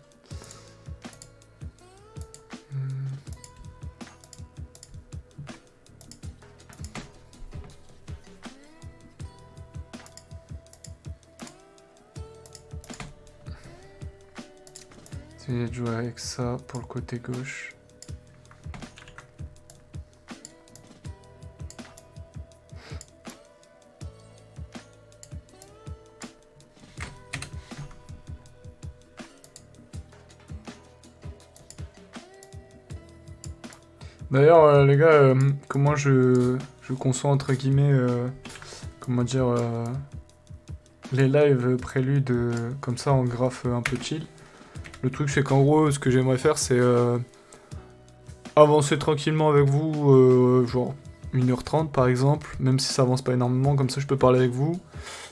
Essayez de jouer avec ça pour le côté gauche. D'ailleurs, les gars, comment je conçois entre guillemets comment dire, les lives préludes comme ça en graphe un peu chill. Le truc c'est qu'en gros ce que j'aimerais faire c'est avancer tranquillement avec vous, genre 1h30 par exemple, même si ça avance pas énormément, comme ça je peux parler avec vous,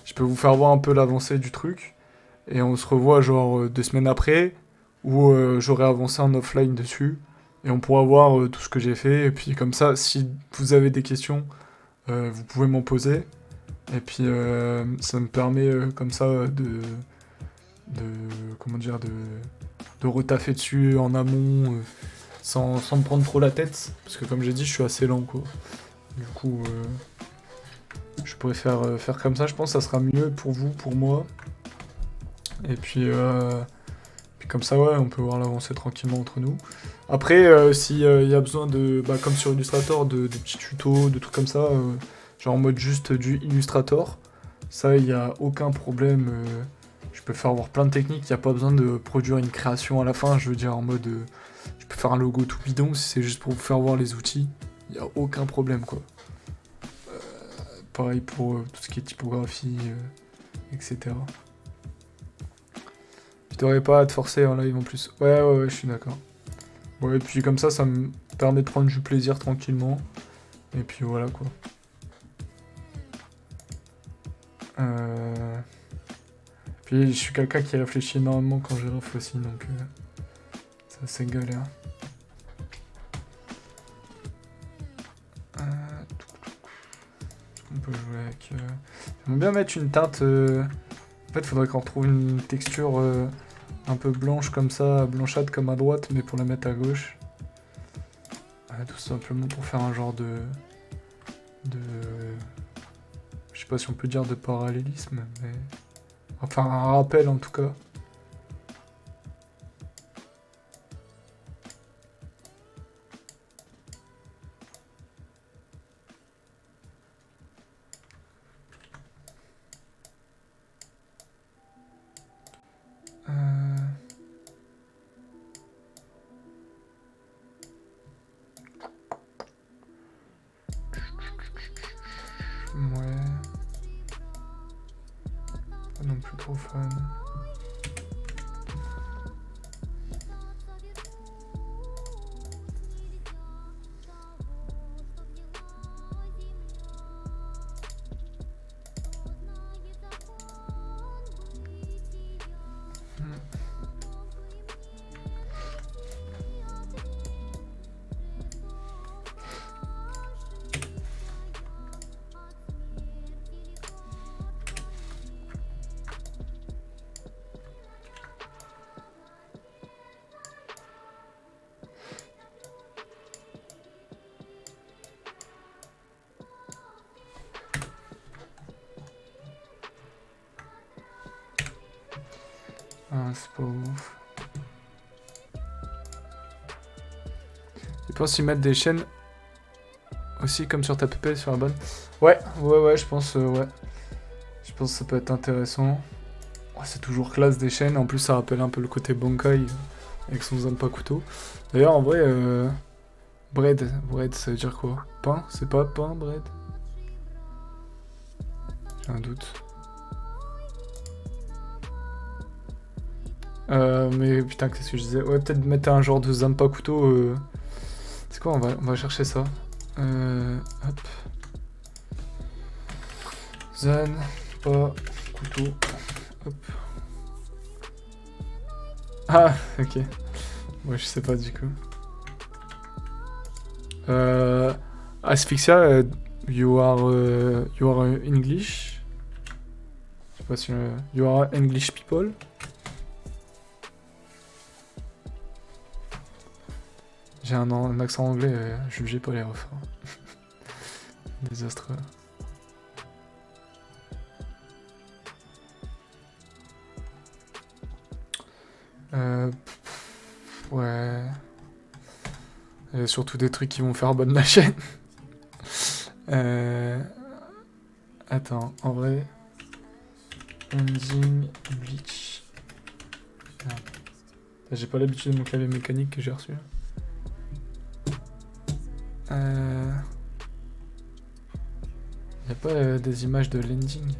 je peux vous faire voir un peu l'avancée du truc, et on se revoit genre 2 semaines après, où j'aurai avancé en offline dessus, et on pourra voir tout ce que j'ai fait, et puis comme ça, si vous avez des questions, vous pouvez m'en poser, et puis ça me permet comme ça comment dire, de retaffer dessus en amont, sans me prendre trop la tête, parce que comme j'ai dit, je suis assez lent, quoi. Du coup, je pourrais faire comme ça, je pense que ça sera mieux pour vous, pour moi. Et puis comme ça, ouais, on peut voir l'avancée tranquillement entre nous. Après, s'il y a besoin de, bah, comme sur Illustrator, de petits tutos, de trucs comme ça, genre en mode juste du Illustrator, ça, il n'y a aucun problème. Je peux faire voir plein de techniques, il n'y a pas besoin de produire une création à la fin, je veux dire en mode... je peux faire un logo tout bidon si c'est juste pour vous faire voir les outils, il n'y a aucun problème, quoi. Pareil pour tout ce qui est typographie, etc. Je devrais pas te forcer en live en plus. Ouais, je suis d'accord. Ouais, et puis comme ça me permet de prendre du plaisir tranquillement. Et puis voilà, quoi. Puis je suis quelqu'un qui réfléchit énormément quand je ref aussi, donc ça c'est galère. On peut jouer avec... J'aimerais bien mettre une teinte... En fait, il faudrait qu'on retrouve une texture un peu blanche comme ça, blanchâtre comme à droite, mais pour la mettre à gauche. Tout simplement pour faire un genre de... Je sais pas si on peut dire de parallélisme, mais... Enfin, un rappel en tout cas. Ouais. Pas non plus trop fan. Ah, c'est pas ouf. Tu penses y mettre des chaînes aussi comme sur ta PPL sur la bonne? Ouais, je pense, ouais. Je pense que ça peut être intéressant. Oh, c'est toujours classe des chaînes, en plus ça rappelle un peu le côté Bankai avec son Zampa couteau. D'ailleurs, en vrai, bread, ça veut dire quoi? Pain? C'est pas pain, bread? J'ai un doute. Mais putain, qu'est-ce que je disais? Ouais, peut-être mettre un genre de Zampa couteau. C'est quoi? On va chercher ça. Hop. Zampa couteau. Hop. Ah, ok. Ouais, je sais pas du coup. Asphyxia, you are English? Je sais pas si... you are English people? J'ai un accent anglais, jugez pas les refs. Désastreux. Ouais. Il y a surtout des trucs qui vont faire bonne la chaîne. Attends, en vrai... Ending Bleach. J'ai pas l'habitude de mon clavier mécanique que j'ai reçu. Y'a pas des images de landing?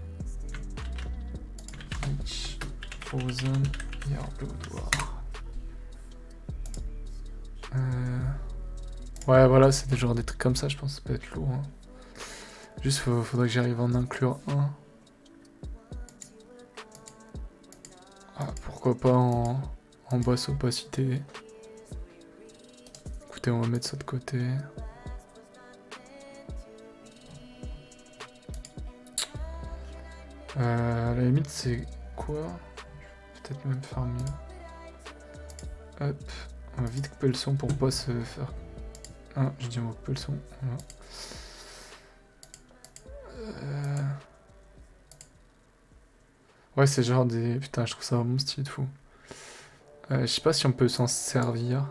Frozen Blood War. Ouais, voilà, c'est des genres des trucs comme ça, je pense que ça peut être lourd. Hein. Juste, faudrait que j'arrive à en inclure un. Ah, pourquoi pas en basse opacité. Écoutez, on va mettre ça de côté. À la limite, c'est quoi? Peut-être même faire mieux. Hop, on va vite couper le son pour pas se faire... Ah, j'ai dit on va couper le son. Voilà. Ouais, c'est genre des... Putain, je trouve ça vraiment stylé de fou. Je sais pas si on peut s'en servir.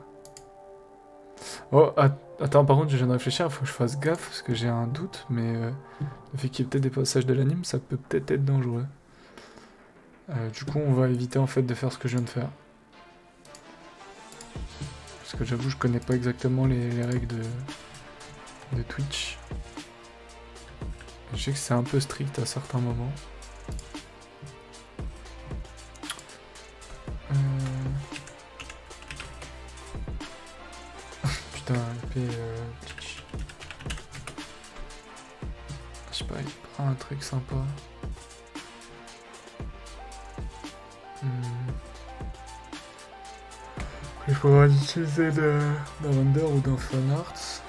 Oh, attends, par contre, je viens de réfléchir, il faut que je fasse gaffe, parce que j'ai un doute, mais le fait qu'il y ait peut-être des passages de l'anime, ça peut peut-être être dangereux. Du coup, on va éviter en fait de faire ce que je viens de faire. Parce que j'avoue, je connais pas exactement les règles de Twitch. Je sais que c'est un peu strict à certains moments. Putain, épée... Je sais pas, il y a pas un truc sympa. Il faudra l'utiliser dans Wonder ou dans Fanarts.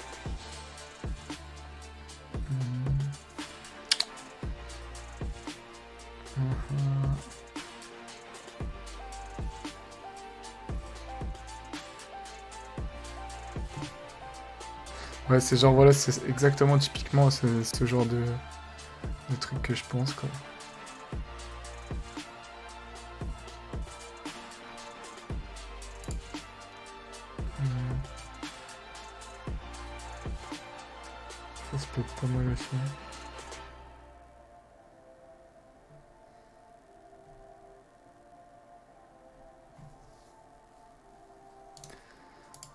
Ouais, c'est genre, voilà, c'est exactement typiquement ce genre de truc que je pense, quoi. Ça peut être pas mal aussi.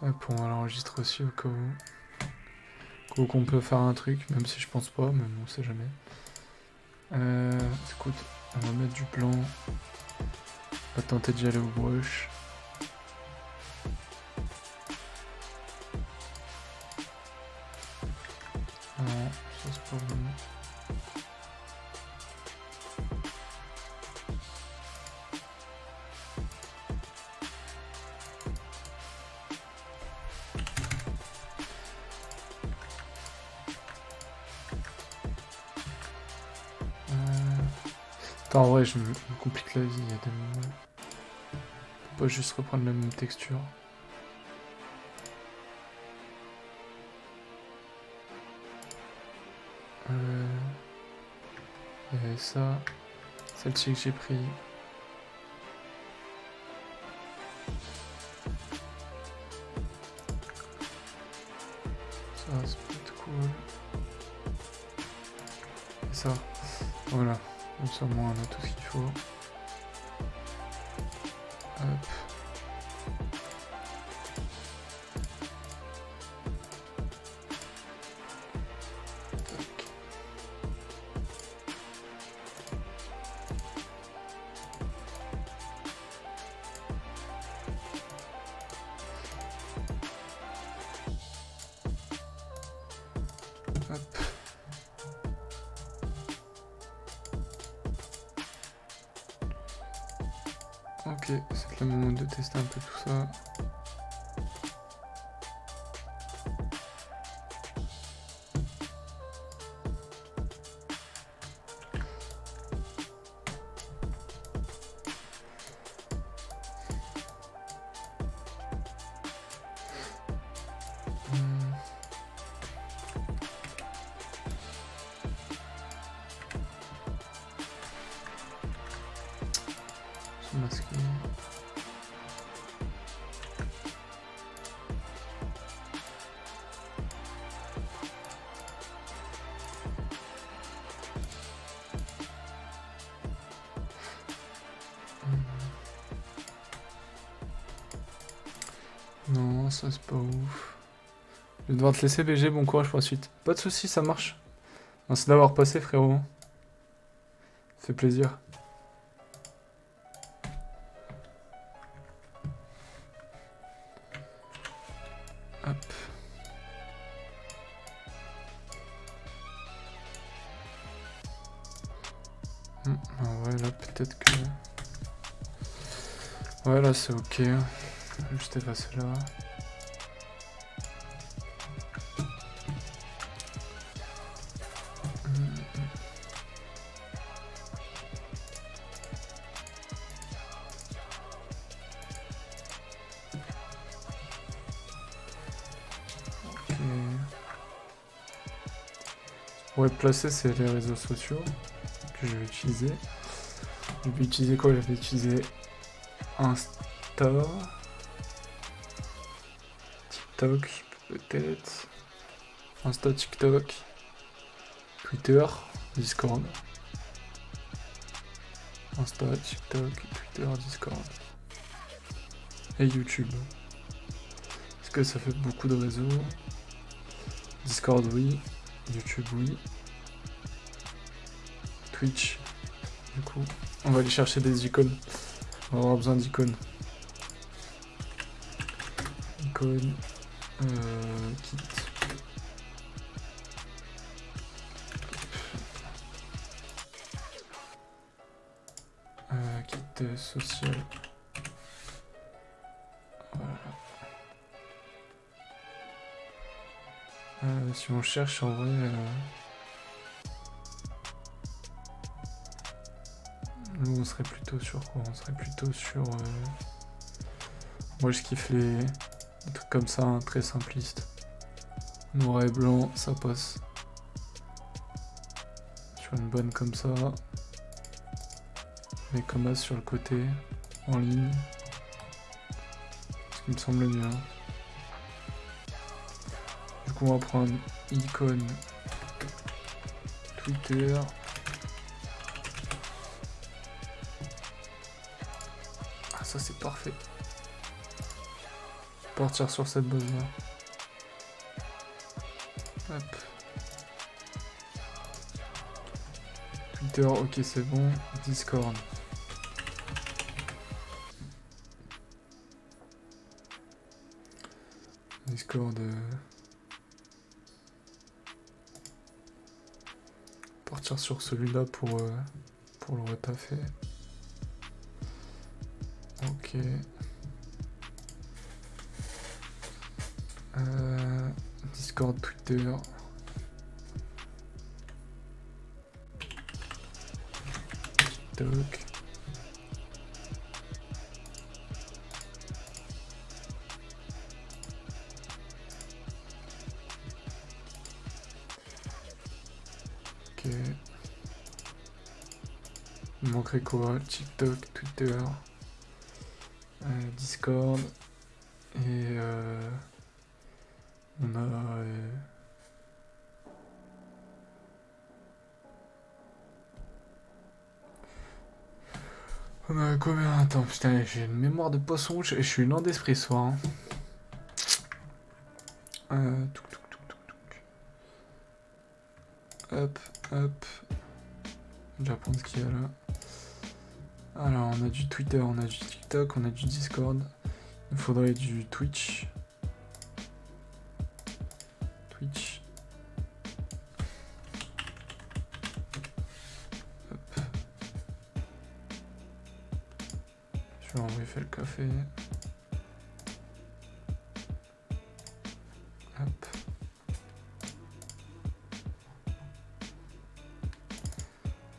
Hop, on va l'enregistrer aussi au cas où qu'on peut faire un truc, même si je pense pas, mais on sait jamais. Écoute, on va mettre du blanc. On va tenter d'y aller au brush. Non, ça c'est pas bon. Attends, en vrai, je me complique la vie, il y a des moments. Faut pas juste reprendre la même texture. Il y avait ça. Celle-ci que j'ai pris. Ça, ça peut être cool. Et ça. Voilà. Comme ça, moi, on a tout ce qu'il faut. Hop. Hop. Ok, c'est le moment de tester un peu tout ça. Masqué. Non, ça c'est pas ouf. Je vais devoir te laisser BG, bon courage pour la suite. Pas de soucis, ça marche. Merci d'avoir passé, frérot. Ça fait plaisir. Hop. Ouais, là, peut-être que... Ouais, là, c'est ok. Juste effacer là. Ok. Pour être placé, c'est les réseaux sociaux que je vais utiliser. Je vais utiliser quoi? Je vais utiliser Insta, TikTok, peut-être. Insta, TikTok, Twitter, Discord. Insta, TikTok, Twitter, Discord. Et YouTube. Est-ce que ça fait beaucoup de réseaux? Discord, oui. YouTube, oui. Twitch. Du coup, on va aller chercher des icônes. On va avoir besoin d'icônes. Icônes. Kit. Kit social. Voilà. Si on cherche en vrai... nous on serait plutôt sur quoi? On serait plutôt sur... Moi je kiffe les trucs comme ça, hein, très simplistes. Noir et blanc, ça passe. Sur une bonne comme ça. Mais comme ça sur le côté, en ligne. Ce qui me semble mieux. Du coup on va prendre icône Twitter. Ah ça c'est parfait. Partir sur cette base là. Hop. Twitter, ok c'est bon. Discord. Discord. Partir sur celui-là pour le retaffer. Ok. Discord, Twitter. TikTok. Ok. Il manquerait quoi? TikTok, Twitter, Discord. Et on a... on a combien? Attends, putain, j'ai une mémoire de poisson, je suis lent d'esprit ce soir. Hein. Hop, hop. Je vais apprendre ce qu'il y a là. Alors, on a du Twitter, on a du TikTok, on a du Discord. Il faudrait du Twitch. Twitch. Hop. Je vais envoyer faire le café. Hop.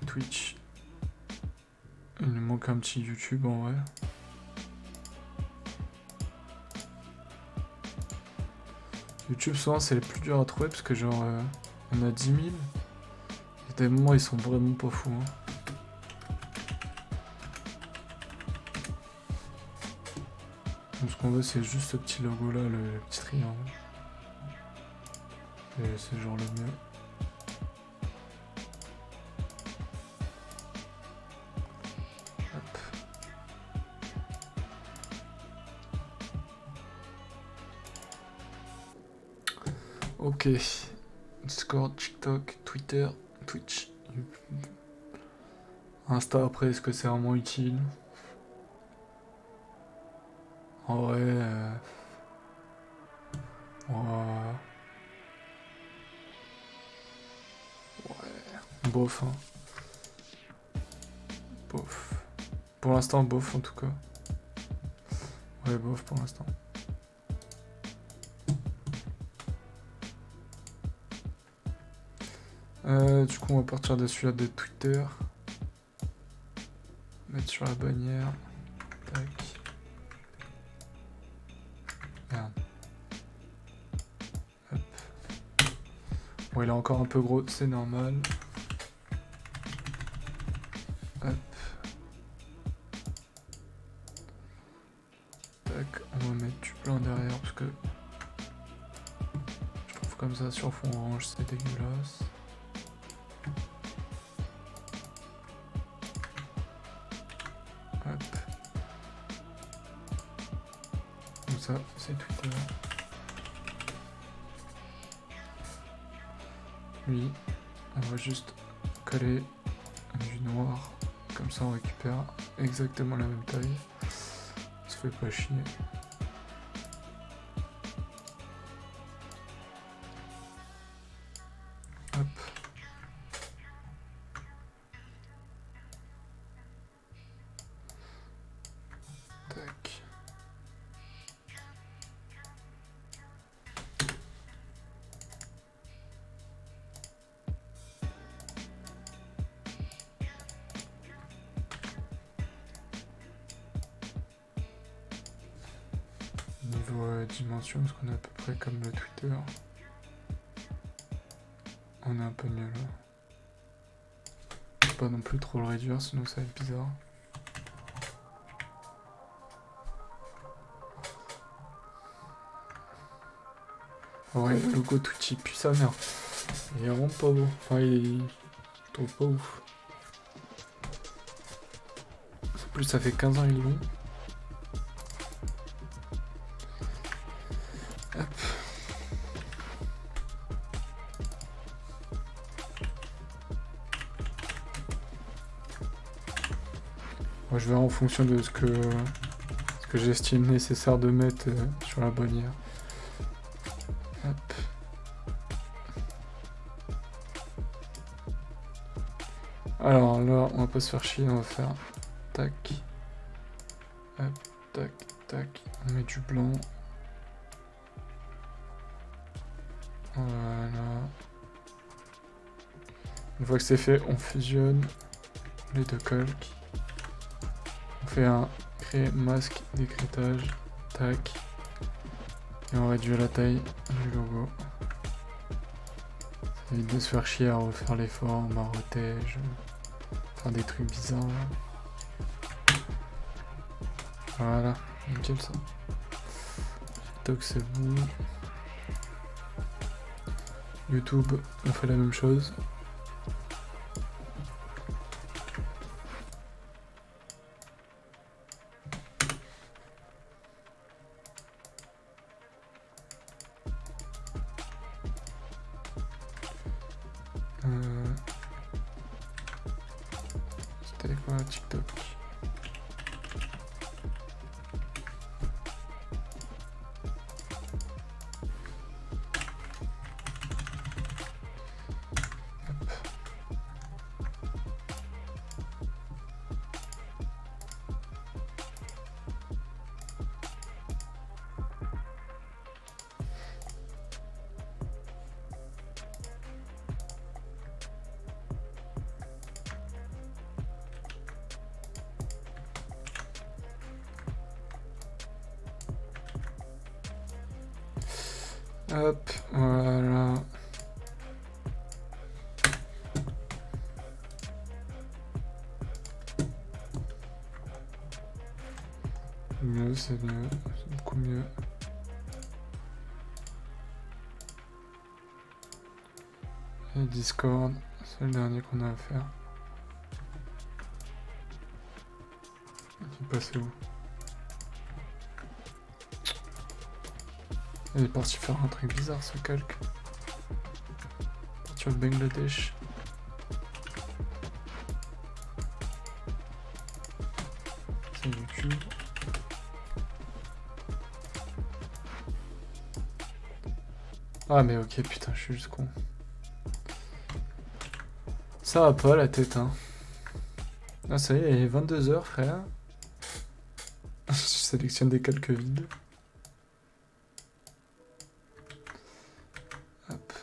Twitch. Il nous manque un petit YouTube en vrai. YouTube souvent c'est les plus durs à trouver parce que genre on a 10 000. Il y a des moments ils sont vraiment pas fous. Hein. Donc ce qu'on veut c'est juste ce petit logo là, le petit triangle. Et c'est genre le mieux. Ok, Discord, TikTok, Twitter, Twitch, Insta après, est-ce que c'est vraiment utile? En vrai, ouais, bof, hein. Bof. Pour l'instant, bof en tout cas. Ouais, bof pour l'instant. Du coup, on va partir de celui-là de Twitter. Mettre sur la bannière. Tac. Merde. Hop. Bon, il est encore un peu gros, c'est normal. Hop. Tac, on va mettre du blanc derrière parce que je trouve comme ça sur fond orange c'est dégueulasse. Hop. Comme ça, c'est Twitter. Lui, on va juste coller du noir. Comme ça, on récupère exactement la même taille. Ça fait pas chier. Hop. Tac. Niveau dimension, parce qu'on est à peu près comme le Twitter. On est un peu mieux là. Faut pas non plus trop le réduire, sinon ça va être bizarre. Ouais, le logo Twitch il pue sa mère. Il est vraiment pas beau. Enfin, il trouve pas ouf. En plus, ça fait 15 ans ils l'ont. Hop. Moi, je vais en fonction de ce que j'estime nécessaire de mettre sur la bannière. Hop. Alors là, on va pas se faire chier, on va faire tac. Hop, tac, tac. On met du blanc. Voilà. Une fois que c'est fait, on fusionne les deux calques. On fait un créer masque d'écrétage. Tac. Et on réduit la taille du logo. Ça évite de se faire chier à refaire les formes, à retège, faire des trucs bizarres. Voilà, nickel ça. TikTok c'est bon. YouTube, on fait la même chose. C'était quoi TikTok? Hop, voilà. Mieux, c'est mieux, c'est beaucoup mieux. Et Discord, c'est le dernier qu'on a à faire. Il est passé où? Il est parti faire un truc bizarre ce calque. Partir au Bangladesh. C'est YouTube. Ah mais ok, putain, je suis juste con. Ça va pas la tête, hein. Ah ça y est, il est 22h, frère. Je sélectionne des calques vides. Hop.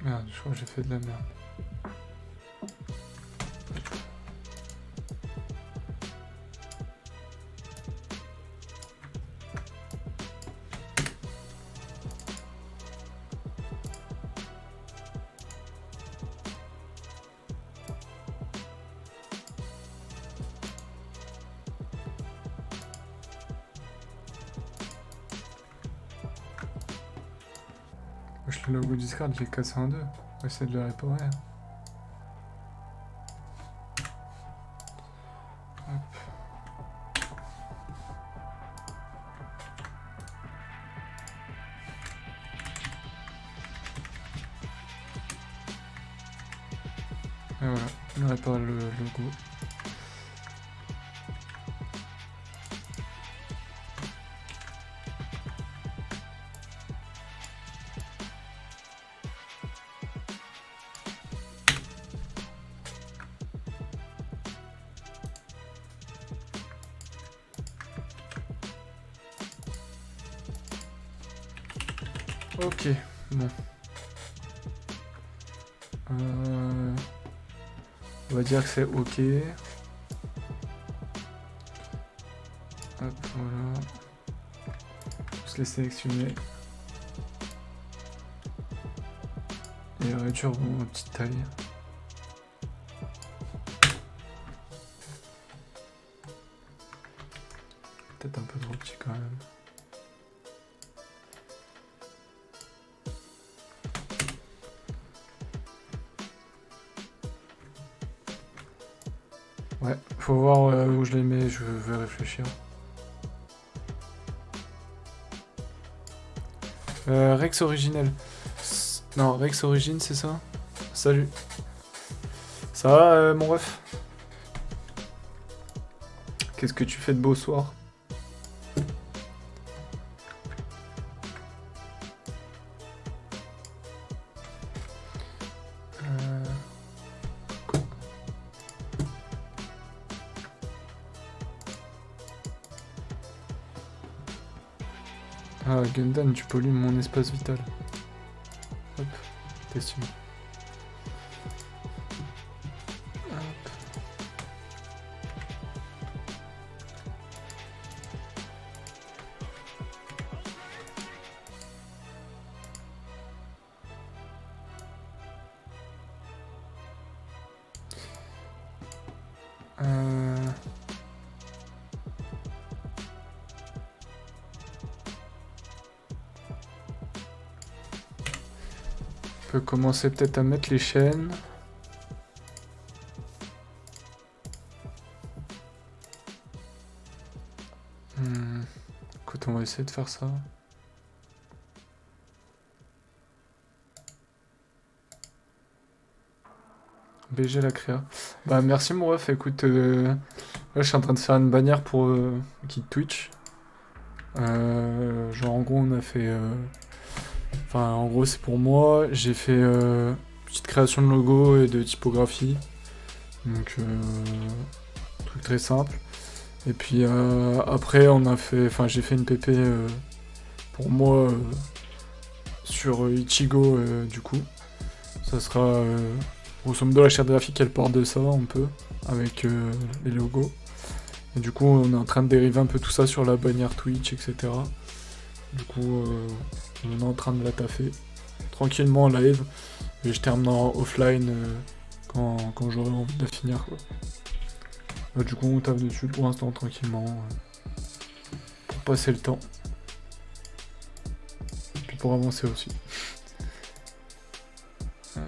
Merde, je crois que j'ai fait de la merde. Le logo Discord, j'ai cassé en deux. On va essayer de le réparer. Hop. Et voilà, on répare le logo. Ok, bon. On va dire que c'est ok. Hop, voilà. Juste les sélectionner. Et réduire mon petite taille. Peut-être un peu trop petit quand même. Ouais, faut voir où je les mets, je vais réfléchir. Rex originel. Non, Rex origine, c'est ça? Salut. Ça va, mon ref? Qu'est-ce que tu fais de beau soir? Ah, Gundam, tu pollues mon espace vital. Hop, t'estimes. On peut commencer peut-être à mettre les chaînes. Écoute, on va essayer de faire ça. BG la créa. Bah merci mon ref, écoute, là je suis en train de faire une bannière pour qui Twitch. Genre en gros on a fait... Enfin en gros c'est pour moi, j'ai fait petite création de logo et de typographie. Donc truc très simple. Et puis après, j'ai fait une PP pour moi sur Ichigo, du coup. Ça sera grosso modo la charte graphique, elle porte de ça un peu, avec les logos. Et du coup, on est en train de dériver un peu tout ça sur la bannière Twitch, etc. Du coup, on est en train de la taffer tranquillement en live. Et je termine en offline quand j'aurai envie de la finir, quoi. Du coup, on tape dessus pour l'instant tranquillement pour passer le temps. Et puis pour avancer aussi. Hop.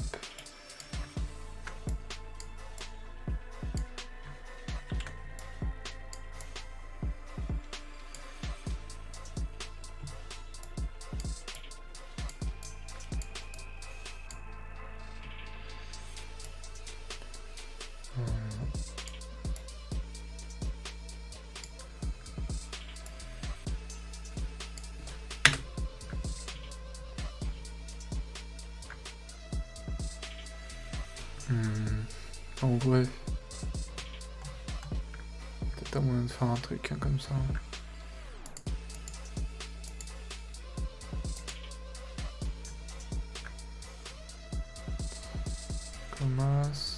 En vrai, peut-être à moyen de faire un truc comme ça. Commence.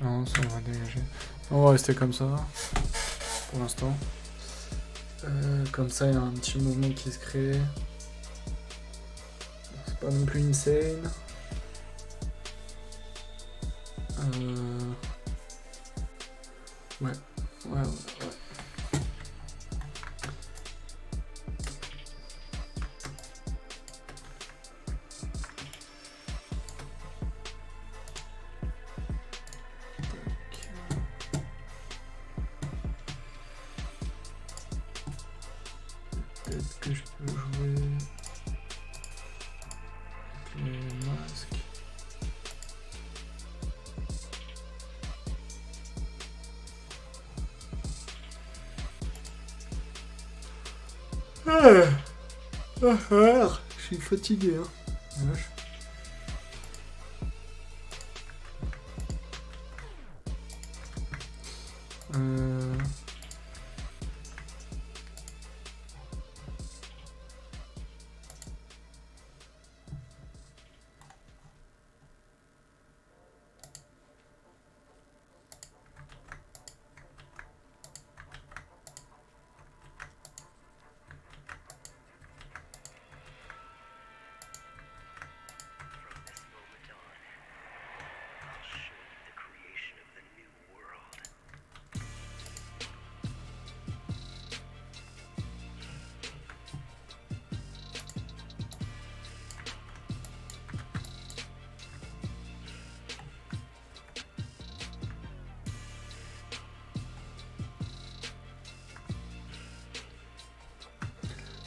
Non, ça va dégager. On va rester comme ça pour l'instant. Comme ça, il y a un petit mouvement qui se crée. C'est pas non plus insane. Ouais. Peut-être que je peux jouer avec les masques. Je suis fatigué, hein. Vache.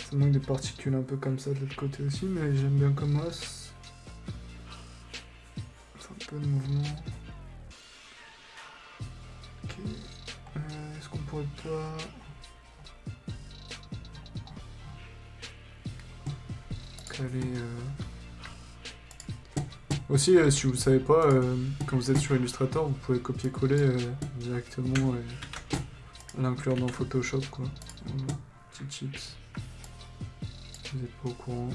Ça manque des particules un peu comme ça de l'autre côté aussi, mais j'aime bien comme os. C'est un peu de mouvement. Ok. Est-ce qu'on pourrait pas... caler... Aussi, si vous le savez pas, quand vous êtes sur Illustrator, vous pouvez copier-coller directement et l'inclure dans Photoshop, quoi. Voilà. Petit chips. Vous n'êtes pas au courant.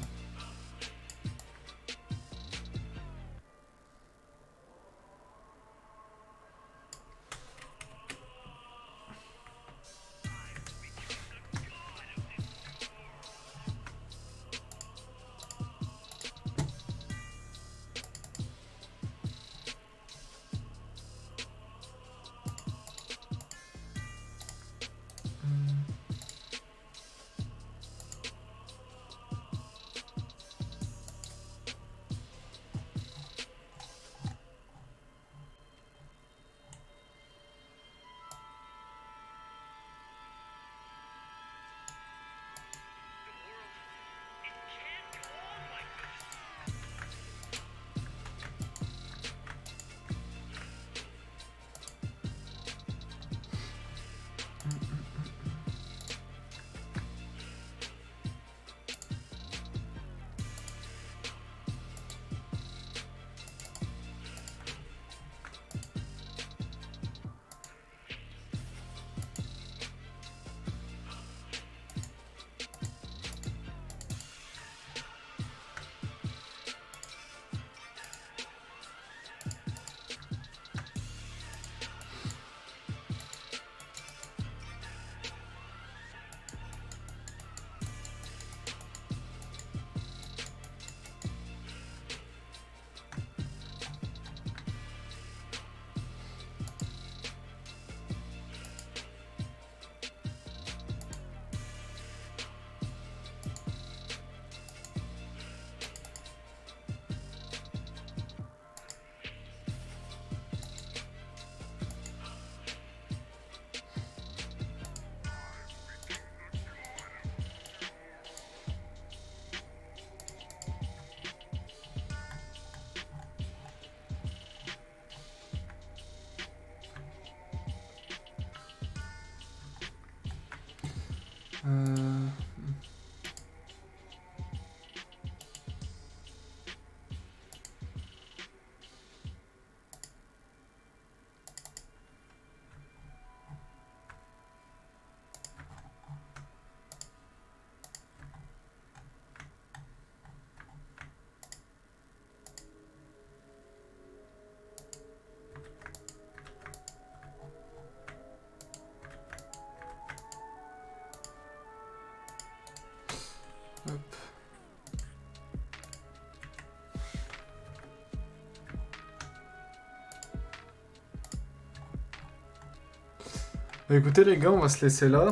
Euh, hop. Bah, écoutez les gars, on va se laisser là.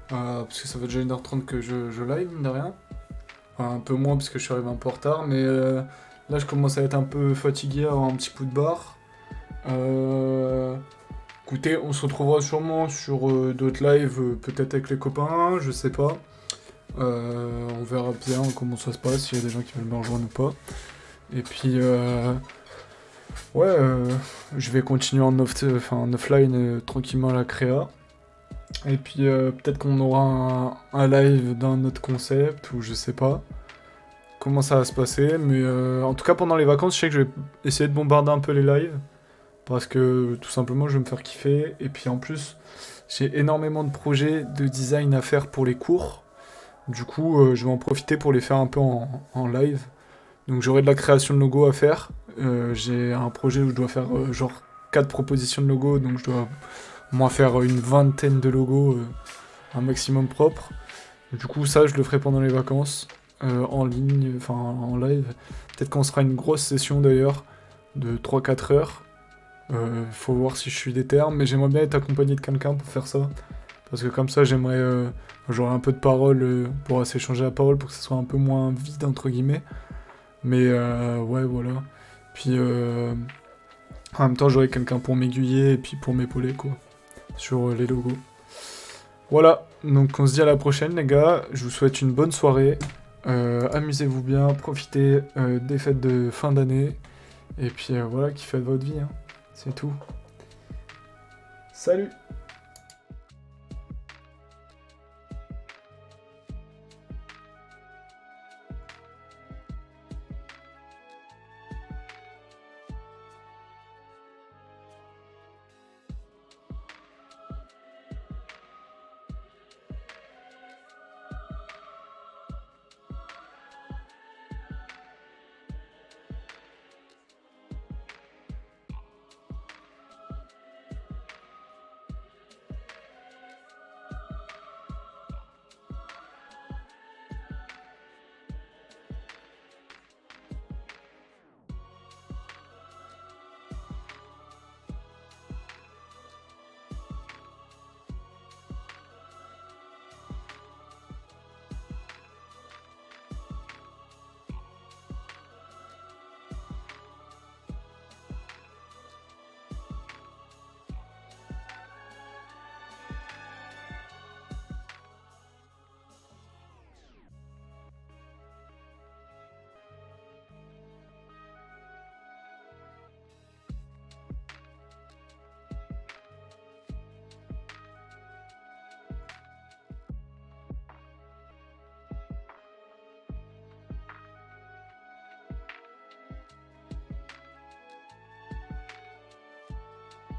Parce que ça fait déjà 1h30 que je live, mine de rien. Enfin, un peu moins parce que je suis arrivé un peu en retard, mais là je commence à être un peu fatigué, à avoir un petit coup de barre. Écoutez, on se retrouvera sûrement sur d'autres lives, peut-être avec les copains, je sais pas. On verra bien comment ça se passe, s'il y a des gens qui veulent me rejoindre ou pas. Et puis, ouais, je vais continuer en offline tranquillement à la créa. Et puis peut-être qu'on aura un live d'un autre concept, ou je sais pas comment ça va se passer. Mais en tout cas, pendant les vacances, je sais que je vais essayer de bombarder un peu les lives. Parce que tout simplement, je vais me faire kiffer. Et puis en plus, j'ai énormément de projets de design à faire pour les cours. Du coup, je vais en profiter pour les faire un peu en live. Donc j'aurai de la création de logos à faire. J'ai un projet où je dois faire genre 4 propositions de logos. Donc je dois moi faire une vingtaine de logos, un maximum propre. Du coup, ça, je le ferai pendant les vacances. En ligne, enfin en live. Peut-être qu'on se fera une grosse session d'ailleurs de 3-4 heures. Faut voir si je suis déter, mais j'aimerais bien être accompagné de quelqu'un pour faire ça. Parce que comme ça, j'aurai un peu de parole, pour s'échanger la parole pour que ça soit un peu moins vide, entre guillemets. Mais ouais, voilà. Puis en même temps, j'aurai quelqu'un pour m'aiguiller et puis pour m'épauler, quoi. Sur les logos. Voilà, donc on se dit à la prochaine, les gars. Je vous souhaite une bonne soirée. Amusez-vous bien, profitez des fêtes de fin d'année. Et puis voilà, kiffez votre vie, hein. C'est tout. Salut!